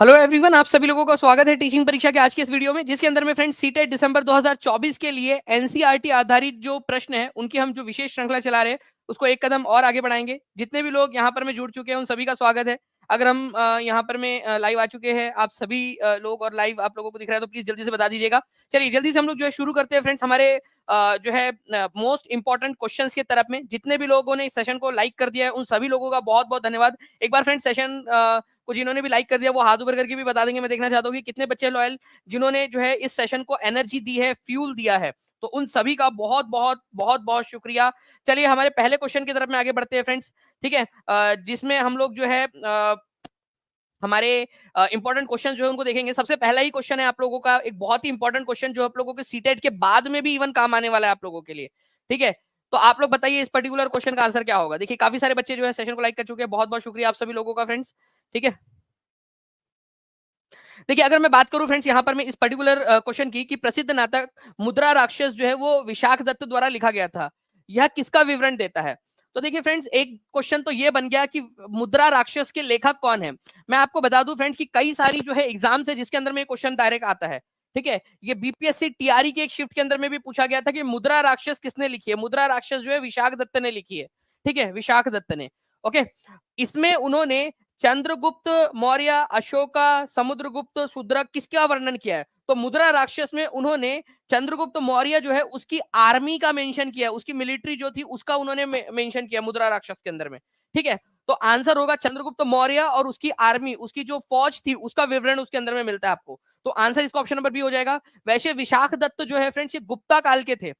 Hello everyone, आप सभी लोगों का स्वागत है टीचिंग परीक्षा के आज के इस वीडियो में, जिसके अंदर में फ्रेंड्स सीटेट दिसंबर 2024 के लिए एनसीईआरटी आधारित जो प्रश्न है उनकी हम जो विशेष श्रृंखला चला रहे हैं उसको एक कदम और आगे बढ़ाएंगे। जितने भी लोग यहाँ पर में जुड़ चुके हैं उन सभी का स्वागत है। अगर हम यहाँ पर में लाइव आ चुके हैं, आप सभी लोग और लाइव आप लोगों को दिख रहा है तो प्लीज जल्दी से बता दीजिएगा। चलिए जल्दी से हम लोग जो है शुरू करते हैं फ्रेंड्स हमारे जो है मोस्ट इंपॉर्टेंट क्वेश्चंस के तरफ में। जितने भी लोगों ने इस सेशन को लाइक कर दिया है उन सभी लोगों का बहुत बहुत धन्यवाद। एक बार फ्रेंड्स सेशन को जिन्होंने भी लाइक कर दिया वो हाथ ऊपर करके भी बता देंगे। मैं देखना चाहता हूँ कि कितने बच्चे लॉयल जिन्होंने जो है इस सेशन को एनर्जी दी है, फ्यूल दिया है, तो उन सभी का बहुत बहुत बहुत बहुत शुक्रिया। चलिए हमारे पहले क्वेश्चन की तरफ में आगे बढ़ते हैं फ्रेंड्स। ठीक है, जिसमें हम लोग जो है हमारे इंपॉर्टेंट क्वेश्चन जो है उनको देखेंगे। सबसे पहला ही क्वेश्चन है आप लोगों का, एक बहुत ही इंपॉर्टेंट क्वेश्चन जो आप लोगों के सीटेट के बाद में भी इवन काम आने वाला है आप लोगों के लिए। ठीक है, तो आप लोग बताइए इस पर्टिकुलर क्वेश्चन का आंसर क्या होगा। देखिए काफी सारे बच्चे जो है सेशन को लाइक कर चुके हैं, बहुत बहुत शुक्रिया आप सभी लोगों का फ्रेंड्स। ठीक है, देखिए अगर मैं बात करूं फ्रेंड्स यहाँ पर मैं इस पर्टिकुलर क्वेश्चन की कि प्रसिद्ध नाटक मुद्रा राक्षस जो है वो विशाख दत्त द्वारा लिखा गया था, यह किसका विवरण देता है। तो देखिए फ्रेंड्स एक क्वेश्चन तो ये बन गया कि मुद्रा राक्षस के लेखक कौन है। मैं आपको बता दूं फ्रेंड्स कि कई सारी जो है एग्जाम्स है जिसके अंदर में क्वेश्चन डायरेक्ट आता है। ठीक है, ये बीपीएससी टीआरई के एक शिफ्ट के अंदर में भी पूछा गया था कि मुद्रा राक्षस किसने लिखी है। मुद्रा राक्षस जो है विशाख दत्त ने लिखी है। ठीक है, विशाख दत्त ने। ओके, इसमें उन्होंने चंद्रगुप्त मौर्य, अशोका, समुद्रगुप्त, शूद्रक किसका वर्णन किया है। तो मुद्रा राक्षस में उन्होंने चंद्रगुप्त मौर्य जो है उसकी आर्मी का मेंशन किया है, उसकी मिलिट्री जो थी उसका उन्होंने मेंशन किया मुद्रा राक्षस के अंदर में। ठीक है, तो आंसर होगा चंद्रगुप्त मौर्य और उसकी आर्मी, उसकी जो फौज थी उसका विवरण उसके अंदर में मिलता है आपको। तो आंसर इसका ऑप्शन नंबर बी हो जाएगा। वैसे विशाख दत्त जो है फ्रेंड्स ये गुप्ता काल के थे।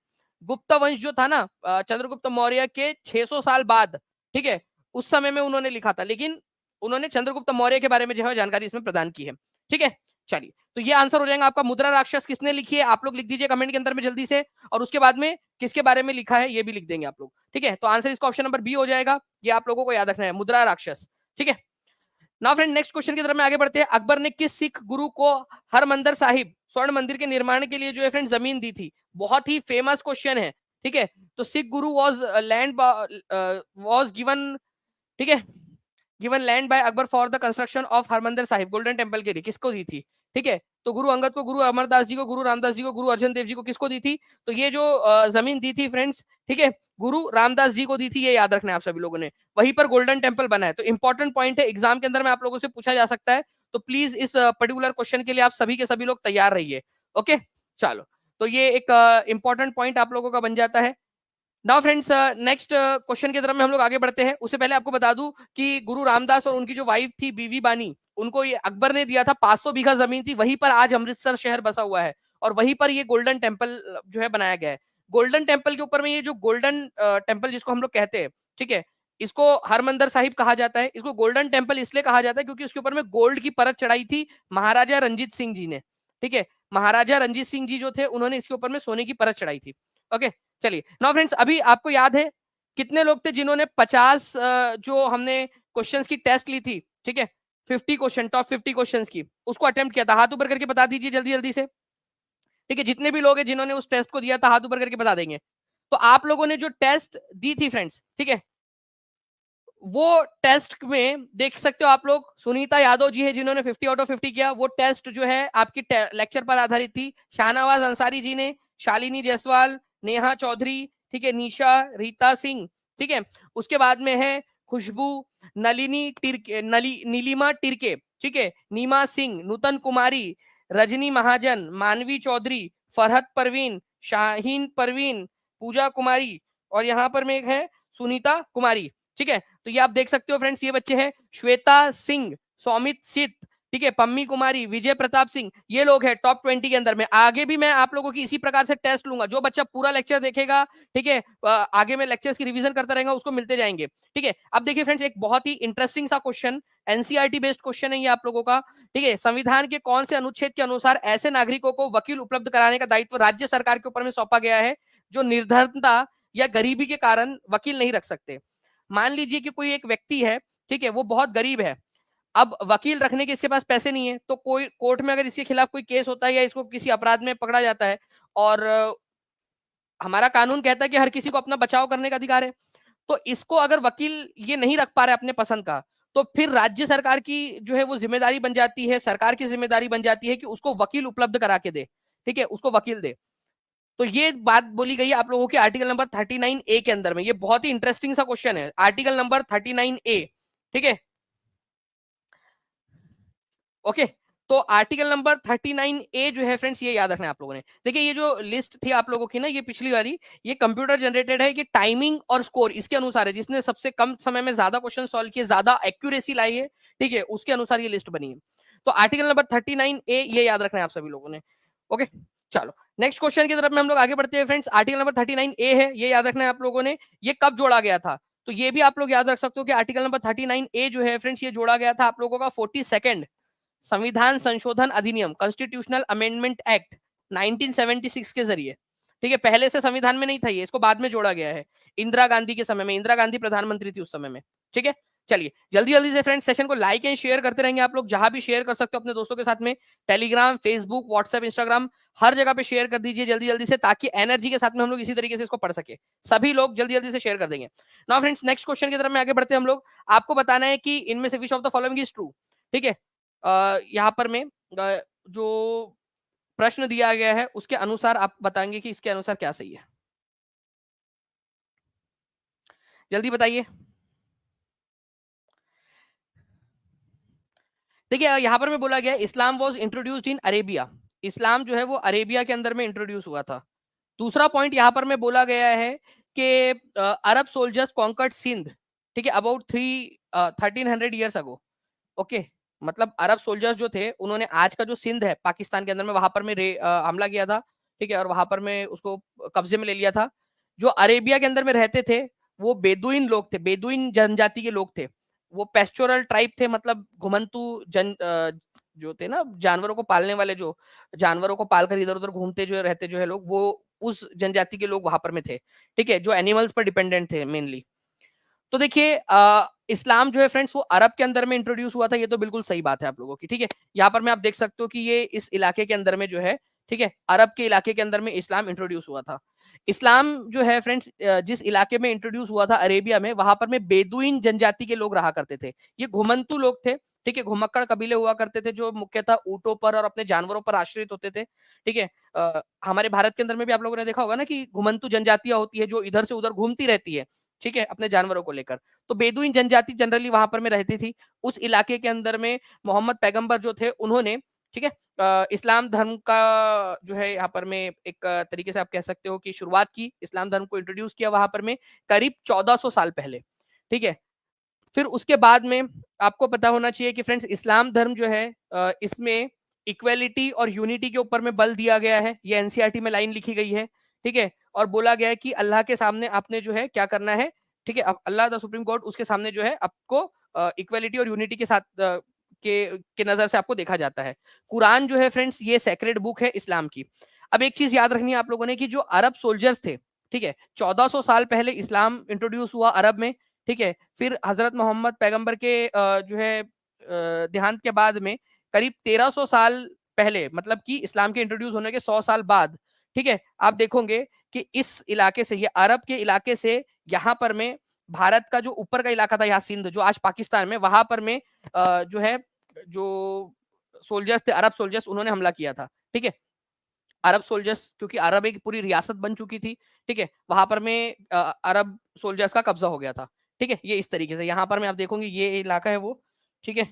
गुप्ता वंश जो था ना चंद्रगुप्त मौर्य के 600 साल बाद, ठीक है, उस समय में उन्होंने लिखा था, लेकिन उन्होंने चंद्रगुप्त मौर्य के बारे में जो है जानकारी इसमें प्रदान की है। ठीक है, चलिए तो ये आंसर हो जाएगा आपका। मुद्रा राक्षस किसने लिखी है आप लोग लिख दीजिए कमेंट के अंदर में जल्दी से, और उसके बाद में किसके बारे में लिखा है ये भी लिख देंगे आप लोग। ठीक है, तो आंसर इसका ऑप्शन नंबर बी हो जाएगा। ये आप लोगों को याद रखना है, मुद्रा राक्षस। ठीक है, नाउ फ्रेंड नेक्स्ट क्वेश्चन की तरफ में आगे बढ़ते हैं। अकबर ने किस सिख गुरु को हरमंदिर साहिब स्वर्ण मंदिर के निर्माण के लिए जो है फ्रेंड जमीन दी थी। बहुत ही फेमस क्वेश्चन है। ठीक है, तो सिख गुरु वाज गिवन, ठीक है, given land by Akbar for the construction of Harmandir Sahib golden temple के लिए किसको दी थी। ठीक है, तो गुरु अंगद को, गुरु अमरदास जी को, गुरु रामदास जी को, गुरु अर्जन देव जी को किसको दी थी। तो ये जो जमीन दी थी फ्रेंड्स, ठीक है, गुरु रामदास जी को दी थी, ये याद रखना है आप सभी लोगों ने। वहीं पर गोल्डन टेम्पल बना है। तो इंपॉर्टेंट पॉइंट है, एग्जाम के अंदर में आप लोगों से पूछा जा सकता है। तो प्लीज इस पर्टिकुलर क्वेश्चन के लिए आप सभी के सभी लोग तैयार रहिए। ओके, चलो, तो ये एक इंपॉर्टेंट पॉइंट आप लोगों का बन जाता है। नाउ फ्रेंड्स नेक्स्ट क्वेश्चन की तरफ में हम लोग आगे बढ़ते हैं। उससे पहले आपको बता दूं कि गुरु रामदास और उनकी जो वाइफ थी बीवी बानी, उनको ये अकबर ने दिया था 500 बीघा जमीन थी। वहीं पर आज अमृतसर शहर बसा हुआ है और वहीं पर ये गोल्डन टेम्पल जो है बनाया गया है। गोल्डन टेम्पल के ऊपर में ये जो गोल्डन टेम्पल जिसको हम लोग कहते हैं, ठीक है, इसको हरमंदिर साहिब कहा जाता है। इसको गोल्डन टेम्पल इसलिए कहा जाता है क्योंकि उसके ऊपर में गोल्ड की परत चढ़ाई थी महाराजा रंजीत सिंह जी ने। ठीक है, महाराजा रंजीत सिंह जी जो थे उन्होंने इसके ऊपर में सोने की परत चढ़ाई थी। ओके, चलिए नाउ फ्रेंड्स अभी आपको याद है कितने लोग थे जिन्होंने 50 जो हमने क्वेश्चंस की टेस्ट ली थी, ठीक है, 50 क्वेश्चन, टॉप 50 क्वेश्चंस की, उसको अटेम्प्ट किया था। हाथ ऊपर करके बता दीजिए जल्दी जल्दी से। ठीक है, जितने भी लोग हैं जिन्होंने उस टेस्ट को दिया था हाथ ऊपर करके बता देंगे। तो आप लोगों ने जो टेस्ट दी थी फ्रेंड्स, ठीक है, वो टेस्ट में देख सकते हो आप लोग, सुनीता यादव जी है जिन्होंने 50 आउट ऑफ 50 किया। वो टेस्ट जो है आपकी लेक्चर पर आधारित थी। शाहनवाज अंसारी जी ने, शालिनी जायसवाल, नेहा चौधरी, ठीक है, निशा, रीता सिंह, ठीक है, उसके बाद में है खुशबू, नलिनी टिरके, नीलिमा टिरके, ठीक है, नीमा सिंह, नूतन कुमारी, रजनी महाजन, मानवी चौधरी, फरहत परवीन, शाहीन परवीन, पूजा कुमारी, और यहाँ पर में एक है सुनीता कुमारी। ठीक है, तो ये आप देख सकते हो फ्रेंड्स, ये बच्चे हैं श्वेता सिंह, सौमित सित, ठीक है, पम्मी कुमारी, विजय प्रताप सिंह, ये लोग हैं टॉप 20 के अंदर में। आगे भी मैं आप लोगों की इसी प्रकार से टेस्ट लूंगा। जो बच्चा पूरा लेक्चर देखेगा, ठीक है, आगे मैं लेक्चर्स की रिवीजन करता रहेगा, उसको मिलते जाएंगे। ठीक है, अब देखिए फ्रेंड्स एक बहुत ही इंटरेस्टिंग सा क्वेश्चन, एनसीईआरटी बेस्ड क्वेश्चन है ये आप लोगों का। ठीक है, संविधान के कौन से अनुच्छेद के अनुसार ऐसे नागरिकों को वकील उपलब्ध कराने का दायित्व राज्य सरकार के ऊपर में सौंपा गया है जो निर्धनता या गरीबी के कारण वकील नहीं रख सकते। मान लीजिए कि कोई एक व्यक्ति है, ठीक है, वो बहुत गरीब है, अब वकील रखने के इसके पास पैसे नहीं है, तो कोई कोर्ट में अगर इसके खिलाफ कोई केस होता है या इसको किसी अपराध में पकड़ा जाता है, और हमारा कानून कहता है कि हर किसी को अपना बचाव करने का अधिकार है, तो इसको अगर वकील ये नहीं रख पा रहे अपने पसंद का, तो फिर राज्य सरकार की जो है वो जिम्मेदारी बन जाती है, सरकार की जिम्मेदारी बन जाती है कि उसको वकील उपलब्ध करा के दे, ठीक है, उसको वकील दे। तो ये बात बोली गई है आप लोगों के आर्टिकल नंबर 39A के अंदर में। ये बहुत ही इंटरेस्टिंग सा क्वेश्चन है, आर्टिकल नंबर 39A, ठीक है, ओके। तो आर्टिकल नंबर 39A जो है फ्रेंड्स, ये याद रखना है आप लोगों ने। देखिए ये जो लिस्ट थी आप लोगों की ना, ये पिछली वाली, ये कंप्यूटर जनरेटेड है, कि टाइमिंग और स्कोर इसके अनुसार है, जिसने सबसे कम समय में ज्यादा क्वेश्चन सॉल्व किए, ज्यादा एक्यूरेसी लाई है, ठीक है, उसके अनुसार ये लिस्ट बनी है। तो आर्टिकल नंबर 39A ये याद रखना है आप सभी लोगों ने, ओके। चलो नेक्स्ट क्वेश्चन की तरफ में हम लोग आगे बढ़ते हैं फ्रेंड्स। आर्टिकल नंबर 39A है, ये याद रखना है आप लोगों ने, ये कब जोड़ा गया था। तो ये भी आप लोग याद रख सकते हो कि आर्टिकल नंबर 39A जो है फ्रेंड्स, ये जोड़ा गया था आप लोगों का 42nd संविधान संशोधन अधिनियम, कॉन्स्टिट्यूशनल अमेंडमेंट एक्ट 1976 के जरिए, ठीक है। पहले से संविधान में नहीं था ये, इसको बाद में जोड़ा गया है, इंदिरा गांधी के समय में, इंदिरा गांधी प्रधानमंत्री थी उस समय में, ठीक है। चलिए जल्दी जल्दी से फ्रेंड्स सेशन को लाइक एंड शेयर करते रहेंगे आप लोग, जहां भी शेयर कर सकते हो अपने दोस्तों के साथ में, टेलीग्राम, फेसबुक, व्हाट्सएप, इंस्टाग्राम, हर जगह पे शेयर कर दीजिए जल्दी जल्दी से, ताकि एनर्जी के साथ में हम लोग इसी तरीके से इसको पढ़ सके। सभी लोग जल्दी जल्दी से शेयर कर देंगे। नाउ फ्रेंड्स नेक्स्ट क्वेश्चन की तरफ में आगे बढ़ते हैं हम लोग। आपको बताना है कि इनमें से which of the following is true, ठीक है। यहाँ पर में जो प्रश्न दिया गया है उसके अनुसार आप बताएंगे कि इसके अनुसार क्या सही है, जल्दी बताइए। देखिए यहाँ पर में बोला गया इस्लाम वॉज इंट्रोड्यूस्ड इन अरेबिया, इस्लाम जो है वो अरेबिया के अंदर में इंट्रोड्यूस हुआ था। दूसरा पॉइंट यहाँ पर में बोला गया है कि अरब सोल्जर्स कॉन्कर्ड सिंध, ठीक है, अबाउट 1300 ईयर्स अगो, ओके। मतलब अरब सोल्जर्स जो थे उन्होंने आज का जो सिंध है पाकिस्तान के अंदर में, वहां पर में हमला किया था, ठीक है, और वहां पर में उसको कब्जे में ले लिया था। जो अरेबिया के अंदर में रहते थे वो बेदुइन लोग थे, बेदुइन जनजाति के लोग थे, वो पेस्टोरल ट्राइब थे, मतलब घुमंतु जो थे ना, जानवरों को पालने वाले, जो जानवरों को पालकर इधर उधर घूमते जो रहते जो है लोग, वो उस जनजाति के लोग वहां पर में थे, ठीक है, जो एनिमल्स पर डिपेंडेंट थे मेनली। तो देखिए इस्लाम जो है फ्रेंड्स वो अरब के अंदर में इंट्रोड्यूस हुआ था, ये तो बिल्कुल सही बात है आप लोगों की, ठीक है। यहाँ पर मैं आप देख सकते हो कि ये इस इलाके के अंदर में जो है, ठीक है, अरब के इलाके के अंदर में इस्लाम इंट्रोड्यूस हुआ था। इस्लाम जो है फ्रेंड्स जिस इलाके में इंट्रोड्यूस हुआ था अरेबिया में, वहां पर में बेदुइन जनजाति के लोग रहा करते थे, ये घुमंतु लोग थे, ठीक है, घुमक्कड़ कबीले हुआ करते थे जो मुख्यतः ऊंटों पर और अपने जानवरों पर आश्रित होते थे, ठीक है। हमारे भारत के अंदर में भी आप लोगों ने देखा होगा ना कि घुमंतु जनजातियां होती है जो इधर से उधर घूमती रहती है, ठीक है, अपने जानवरों को लेकर। तो बेदुइन जनजाति जनरली वहां पर में रहती थी। उस इलाके के अंदर में मोहम्मद पैगंबर जो थे उन्होंने, ठीक है, इस्लाम धर्म का जो है यहाँ पर में एक तरीके से आप कह सकते हो कि शुरुआत की, इस्लाम धर्म को इंट्रोड्यूस किया वहां पर में करीब 1400 साल पहले, ठीक है। फिर उसके बाद में आपको पता होना चाहिए कि फ्रेंड्स इस्लाम धर्म जो है इसमें इक्वेलिटी और यूनिटी के ऊपर में बल दिया गया है, ये एनसीईआरटी में लाइन लिखी गई है, ठीक है। और बोला गया है कि अल्लाह के सामने आपने जो है क्या करना है, ठीक है, अल्लाह द सुप्रीम कोर्ट, उसके सामने जो है आपको इक्वेलिटी और यूनिटी के साथ के नजर से आपको देखा जाता है। कुरान जो है फ्रेंड्स ये सेक्रेड बुक है इस्लाम की। अब एक चीज याद रखनी है आप लोगों ने कि जो अरब सोल्जर्स थे, ठीक है, 1400 साल पहले इस्लाम इंट्रोड्यूस हुआ अरब में, ठीक है। फिर हजरत मोहम्मद पैगंबर के जो है देहांत के बाद में करीब 1300 साल पहले, मतलब कि इस्लाम के इंट्रोड्यूस होने के 100 साल बाद, ठीक है, आप देखोगे कि इस इलाके से, ये अरब के इलाके से, यहाँ पर में भारत का जो ऊपर का इलाका था, यहाँ सिंध जो आज पाकिस्तान में, वहां पर में जो है जो सोल्जर्स थे, अरब सोल्जर्स, उन्होंने हमला किया था, ठीक है। अरब सोल्जर्स, क्योंकि अरब एक पूरी रियासत बन चुकी थी, ठीक है, वहां पर में अरब सोल्जर्स का कब्जा हो गया था, ठीक है। ये इस तरीके से यहाँ पर मैं आप देखोगे ये इलाका है वो, ठीक है,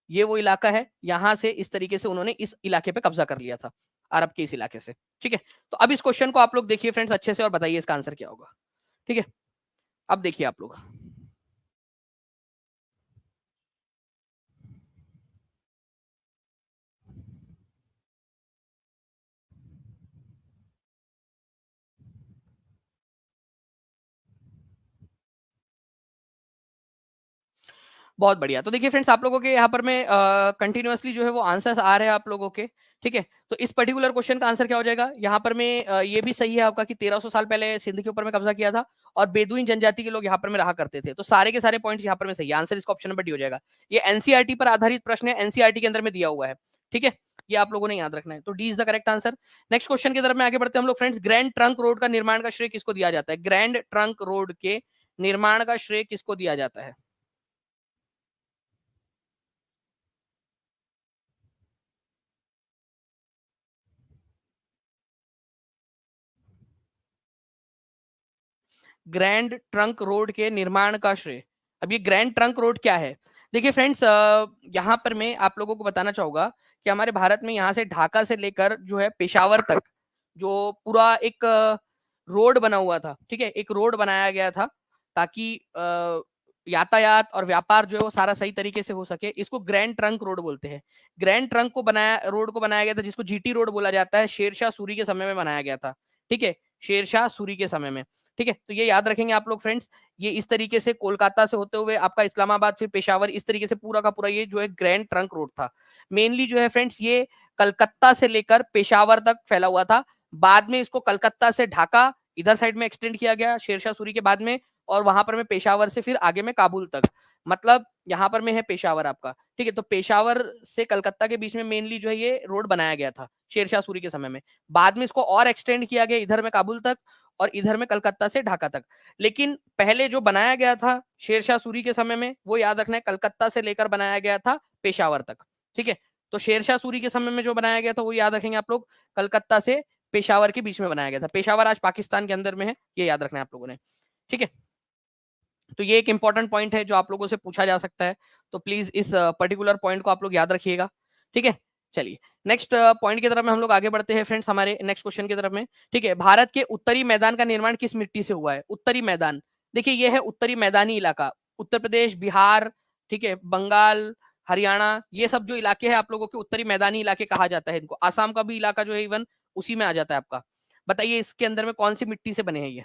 ये वो इलाका है, यहाँ से इस तरीके से उन्होंने इस इलाके पे कब्जा कर लिया था, अरब के इस इलाके से, ठीक है। तो अब इस क्वेश्चन को आप लोग देखिए फ्रेंड्स अच्छे से और बताइए इसका आंसर क्या होगा, ठीक है। अब देखिए आप लोग, बहुत बढ़िया। तो देखिए फ्रेंड्स आप लोगों के यहाँ पर में कंटिन्यूअसली जो है वो आंसर्स आ रहे हैं आप लोगों के, ठीक है। तो इस पर्टिकुलर क्वेश्चन का आंसर क्या हो जाएगा, यहाँ पर में ये भी सही है आपका कि 1300 साल पहले सिंध के ऊपर में कब्जा किया था और बेदुइन जनजाति के लोग यहाँ पर में रहा करते थे। तो सारे के सारे पॉइंट्स यहाँ पर में सही है, आंसर इसका ऑप्शन नंबर डी हो जाएगा। ये एनसीईआरटी पर आधारित प्रश्न है, एनसीईआरटी के अंदर में दिया हुआ है, ठीक है, ये आप लोगों ने याद रखना है। तो D is the correct answer. Next question की तरफ में आगे बढ़ते हैं हम लोग फ्रेंड्स। ग्रैंड ट्रंक रोड का निर्माण का श्रेय किसको दिया जाता है, ग्रैंड ट्रंक रोड के निर्माण का श्रेय किसको दिया जाता है। ग्रैंड ट्रंक रोड के निर्माण का श्रेय? अब ये ग्रैंड ट्रंक रोड क्या है? देखिए फ्रेंड्स, यहाँ पर मैं आप लोगों को बताना चाहूंगा कि हमारे भारत में यहाँ से ढाका से लेकर जो है पेशावर तक जो पूरा एक रोड बना हुआ था, ठीक है, एक रोड बनाया गया था ताकि यातायात और व्यापार जो है वो सारा सही तरीके से हो सके। इसको ग्रैंड ट्रंक रोड बोलते हैं। ग्रैंड ट्रंक को बनाया रोड को बनाया गया था, जिसको जीटी रोड बोला जाता है, शेरशाह सूरी के समय में बनाया गया था। ठीक है, शेरशाह सूरी के समय में। ठीक है, तो ये याद रखेंगे आप लोग फ्रेंड्स। ये इस तरीके से कोलकाता से होते हुए आपका इस्लामाबाद, फिर पेशावर, इस तरीके से पूरा का पूरा ये जो है ग्रैंड ट्रंक रोड था। मेनली जो है फ्रेंड्स ये कलकत्ता से लेकर पेशावर तक फैला हुआ था। बाद में इसको कलकत्ता से ढाका इधर साइड में एक्सटेंड किया गया शेरशाह सूरी के बाद में, और वहां पर में पेशावर से फिर आगे में काबुल तक। मतलब यहाँ पर में है पेशावर आपका। ठीक है, तो पेशावर से कलकत्ता के बीच में मेनली जो है ये रोड बनाया गया था शेरशाह सूरी के समय में। बाद में इसको और एक्सटेंड किया गया इधर में काबुल तक और इधर में कलकत्ता से ढाका तक। लेकिन पहले जो बनाया गया था शेरशाह सूरी के समय में, वो याद रखना है, कलकत्ता से लेकर बनाया गया था पेशावर तक। ठीक है, तो शेरशाह सूरी के समय में जो बनाया गया था वो याद रखेंगे आप लोग, कलकत्ता से पेशावर के बीच में बनाया गया था। पेशावर आज पाकिस्तान के अंदर में है, ये याद रखना है आप लोगों ने। ठीक है, तो ये एक इंपॉर्टेंट पॉइंट है जो आप लोगों से पूछा जा सकता है, तो प्लीज इस पर्टिकुलर पॉइंट को आप लोग याद रखिएगा। ठीक है, चलिए नेक्स्ट पॉइंट की तरफ में हम लोग आगे बढ़ते हैं फ्रेंड्स, हमारे नेक्स्ट क्वेश्चन की तरफ में। ठीक है, भारत के उत्तरी मैदान का निर्माण किस मिट्टी से हुआ है? उत्तरी मैदान, देखिए ये है उत्तरी मैदानी इलाका, उत्तर प्रदेश, बिहार, ठीक है, बंगाल, हरियाणा, ये सब जो इलाके हैं आप लोगों के उत्तरी मैदानी इलाके कहा जाता है इनको। आसाम का भी इलाका जो है इवन उसी में आ जाता है आपका। बताइए इसके अंदर में कौन सी मिट्टी से बने हैं ये?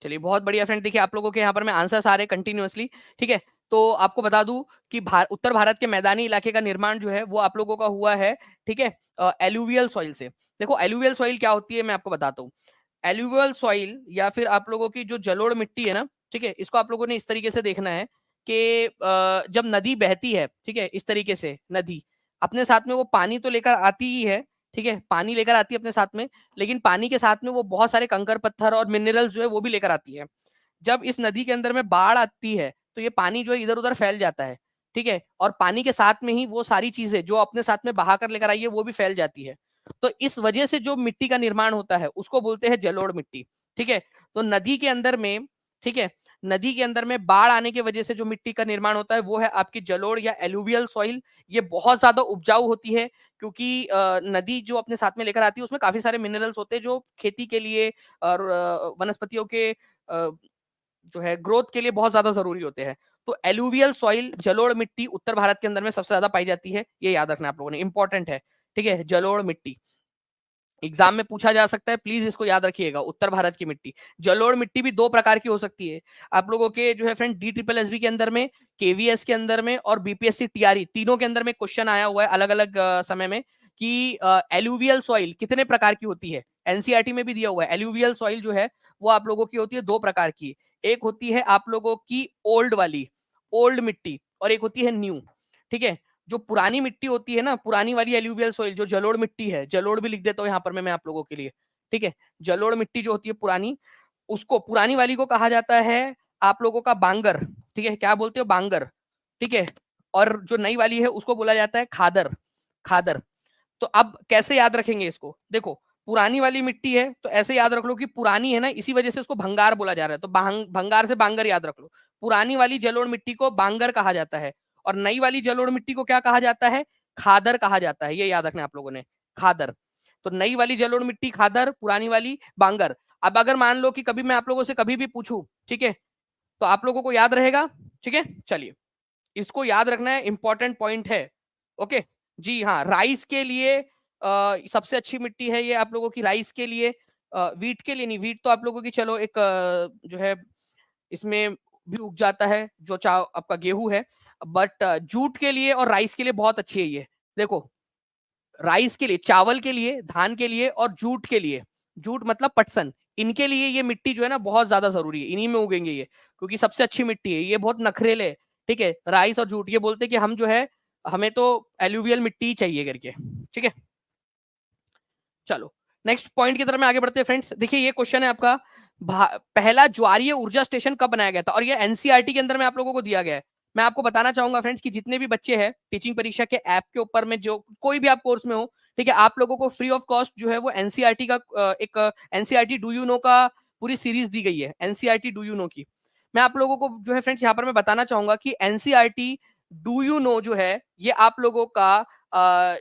चलिए बहुत बढ़िया फ्रेंड, देखिए आप लोगों के यहाँ पर मैं आंसर्स आ रहे कंटिन्यूअसली। ठीक है, तो आपको बता दूं कि उत्तर भारत के मैदानी इलाके का निर्माण जो है वो आप लोगों का हुआ है, ठीक है, एलुवियल सॉइल से। देखो एलुवियल सॉइल क्या होती है मैं आपको बताता हूँ। एलुवियल सॉइल या फिर आप लोगों की जो जलोढ़ मिट्टी है ना, ठीक है, इसको आप लोगों ने इस तरीके से देखना है कि जब नदी बहती है, ठीक है, इस तरीके से नदी अपने साथ में वो पानी तो लेकर आती ही है, ठीक है, पानी लेकर आती है अपने साथ में, लेकिन पानी के साथ में वो बहुत सारे कंकर पत्थर और मिनरल्स जो है वो भी लेकर आती है। जब इस नदी के अंदर में बाढ़ आती है तो ये पानी जो है इधर उधर फैल जाता है। ठीक है, और पानी के साथ में ही वो सारी चीजें जो अपने साथ में बहा कर लेकर आई है वो भी फैल जाती है। तो इस वजह से जो मिट्टी का निर्माण होता है उसको बोलते हैं जलोढ़ मिट्टी। ठीक है, तो नदी के अंदर में, ठीक है, नदी के अंदर में बाढ़ आने की वजह से जो मिट्टी का निर्माण होता है वो है आपकी जलोढ़ या एलुवियल सॉइल। ये बहुत ज्यादा उपजाऊ होती है क्योंकि नदी जो अपने साथ में लेकर आती है उसमें काफी सारे मिनरल्स होते हैं जो खेती के लिए और वनस्पतियों के जो है ग्रोथ के लिए बहुत ज्यादा जरूरी होते हैं। तो एलुवियल सॉइल, जलोढ़ मिट्टी उत्तर भारत के अंदर में सबसे ज्यादा पाई जाती है, ये याद रखना आप लोगों ने, इंपॉर्टेंट है। ठीक है, जलोढ़ मिट्टी एग्जाम में पूछा जा सकता है, प्लीज इसको याद रखिएगा। उत्तर भारत की मिट्टी, जलोढ़ मिट्टी भी दो प्रकार की हो सकती है आप लोगों के जो है friend, D triple S B के अंदर में, केवीएस के अंदर में और बीपीएससी टीआरई तीनों के अंदर में क्वेश्चन आया हुआ है अलग अलग समय में कि एलुवियल सॉइल कितने प्रकार की होती है। एनसीईआरटी में भी दिया हुआ है एलुवियल सॉइल जो है वो आप लोगों की होती है दो प्रकार की। एक होती है आप लोगों की ओल्ड वाली, ओल्ड मिट्टी, और एक होती है न्यू। ठीक है, जो पुरानी मिट्टी होती है ना, पुरानी वाली एलुवियल सॉइल जो जलोढ़ मिट्टी है, जलोढ़ भी लिख देता हूँ यहाँ पर मैं आप लोगों के लिए। ठीक है, जलोढ़ मिट्टी जो होती है पुरानी, उसको पुरानी वाली को कहा जाता है आप लोगों का बांगर। ठीक है, क्या बोलते हो? बांगर। ठीक है, और जो नई वाली है उसको बोला जाता है खादर। खादर। तो अब कैसे याद रखेंगे इसको? देखो पुरानी वाली मिट्टी है तो ऐसे याद रख लो कि पुरानी है ना, इसी वजह से उसको भंगार बोला जा रहा है, तो भंगार से बांगर याद रख लो। पुरानी वाली जलोढ़ मिट्टी को बांगर कहा जाता है और नई वाली जलोढ़ मिट्टी को क्या कहा जाता है? खादर कहा जाता है, ये याद रखना आप लोगों ने, खादर। तो नई वाली जलोढ़ मिट्टी खादर, पुरानी वाली बांगर। अब अगर मान लो कि कभी मैं आप लोगों से कभी भी पूछूं, ठीक है, तो आप लोगों को याद रहेगा। ठीक है, चलिए इसको याद रखना है, इंपॉर्टेंट पॉइंट है। ओके, जी हाँ, राइस के लिए सबसे अच्छी मिट्टी है ये आप लोगों की, राइस के लिए। वीट के लिए नहीं, वीट तो आप लोगों की चलो एक जो है इसमें भी उग जाता है, जो चाव आपका गेहूं है। बट जूट के लिए और राइस के लिए बहुत अच्छी है ये। देखो राइस के लिए, चावल के लिए, धान के लिए और जूट के लिए, जूट मतलब पटसन, इनके लिए ये मिट्टी जो है ना बहुत ज्यादा जरूरी है, इन्हीं में उगेंगे ये, क्योंकि सबसे अच्छी मिट्टी है। ये बहुत नखरेले, ठीक है, राइस और जूट, ये बोलते कि हम जो है हमें तो एलुवियल मिट्टी ही चाहिए करके, ठीक है। चलो नेक्स्ट पॉइंट की तरफ में आगे बढ़ते हैं फ्रेंड्स। देखिए ये क्वेश्चन है आपका, पहला ज्वारीय ऊर्जा स्टेशन कब बनाया गया था, और ये एनसीईआरटी के अंदर में आप लोगों को दिया गया है। मैं आपको बताना चाहूंगा फ्रेंड्स कि जितने भी बच्चे हैं टीचिंग परीक्षा के ऐप के ऊपर में, जो कोई भी आप कोर्स में हो, ठीक है, आप लोगों को फ्री ऑफ कॉस्ट जो है वो एनसीईआरटी का एक एनसीईआरटी डू यू नो का पूरी सीरीज दी गई है, एनसीईआरटी डू यू नो की। मैं आप लोगों को जो है फ्रेंड्स यहाँ पर मैं बताना चाहूंगा कि एनसीईआरटी डू यू नो जो है ये आप लोगों का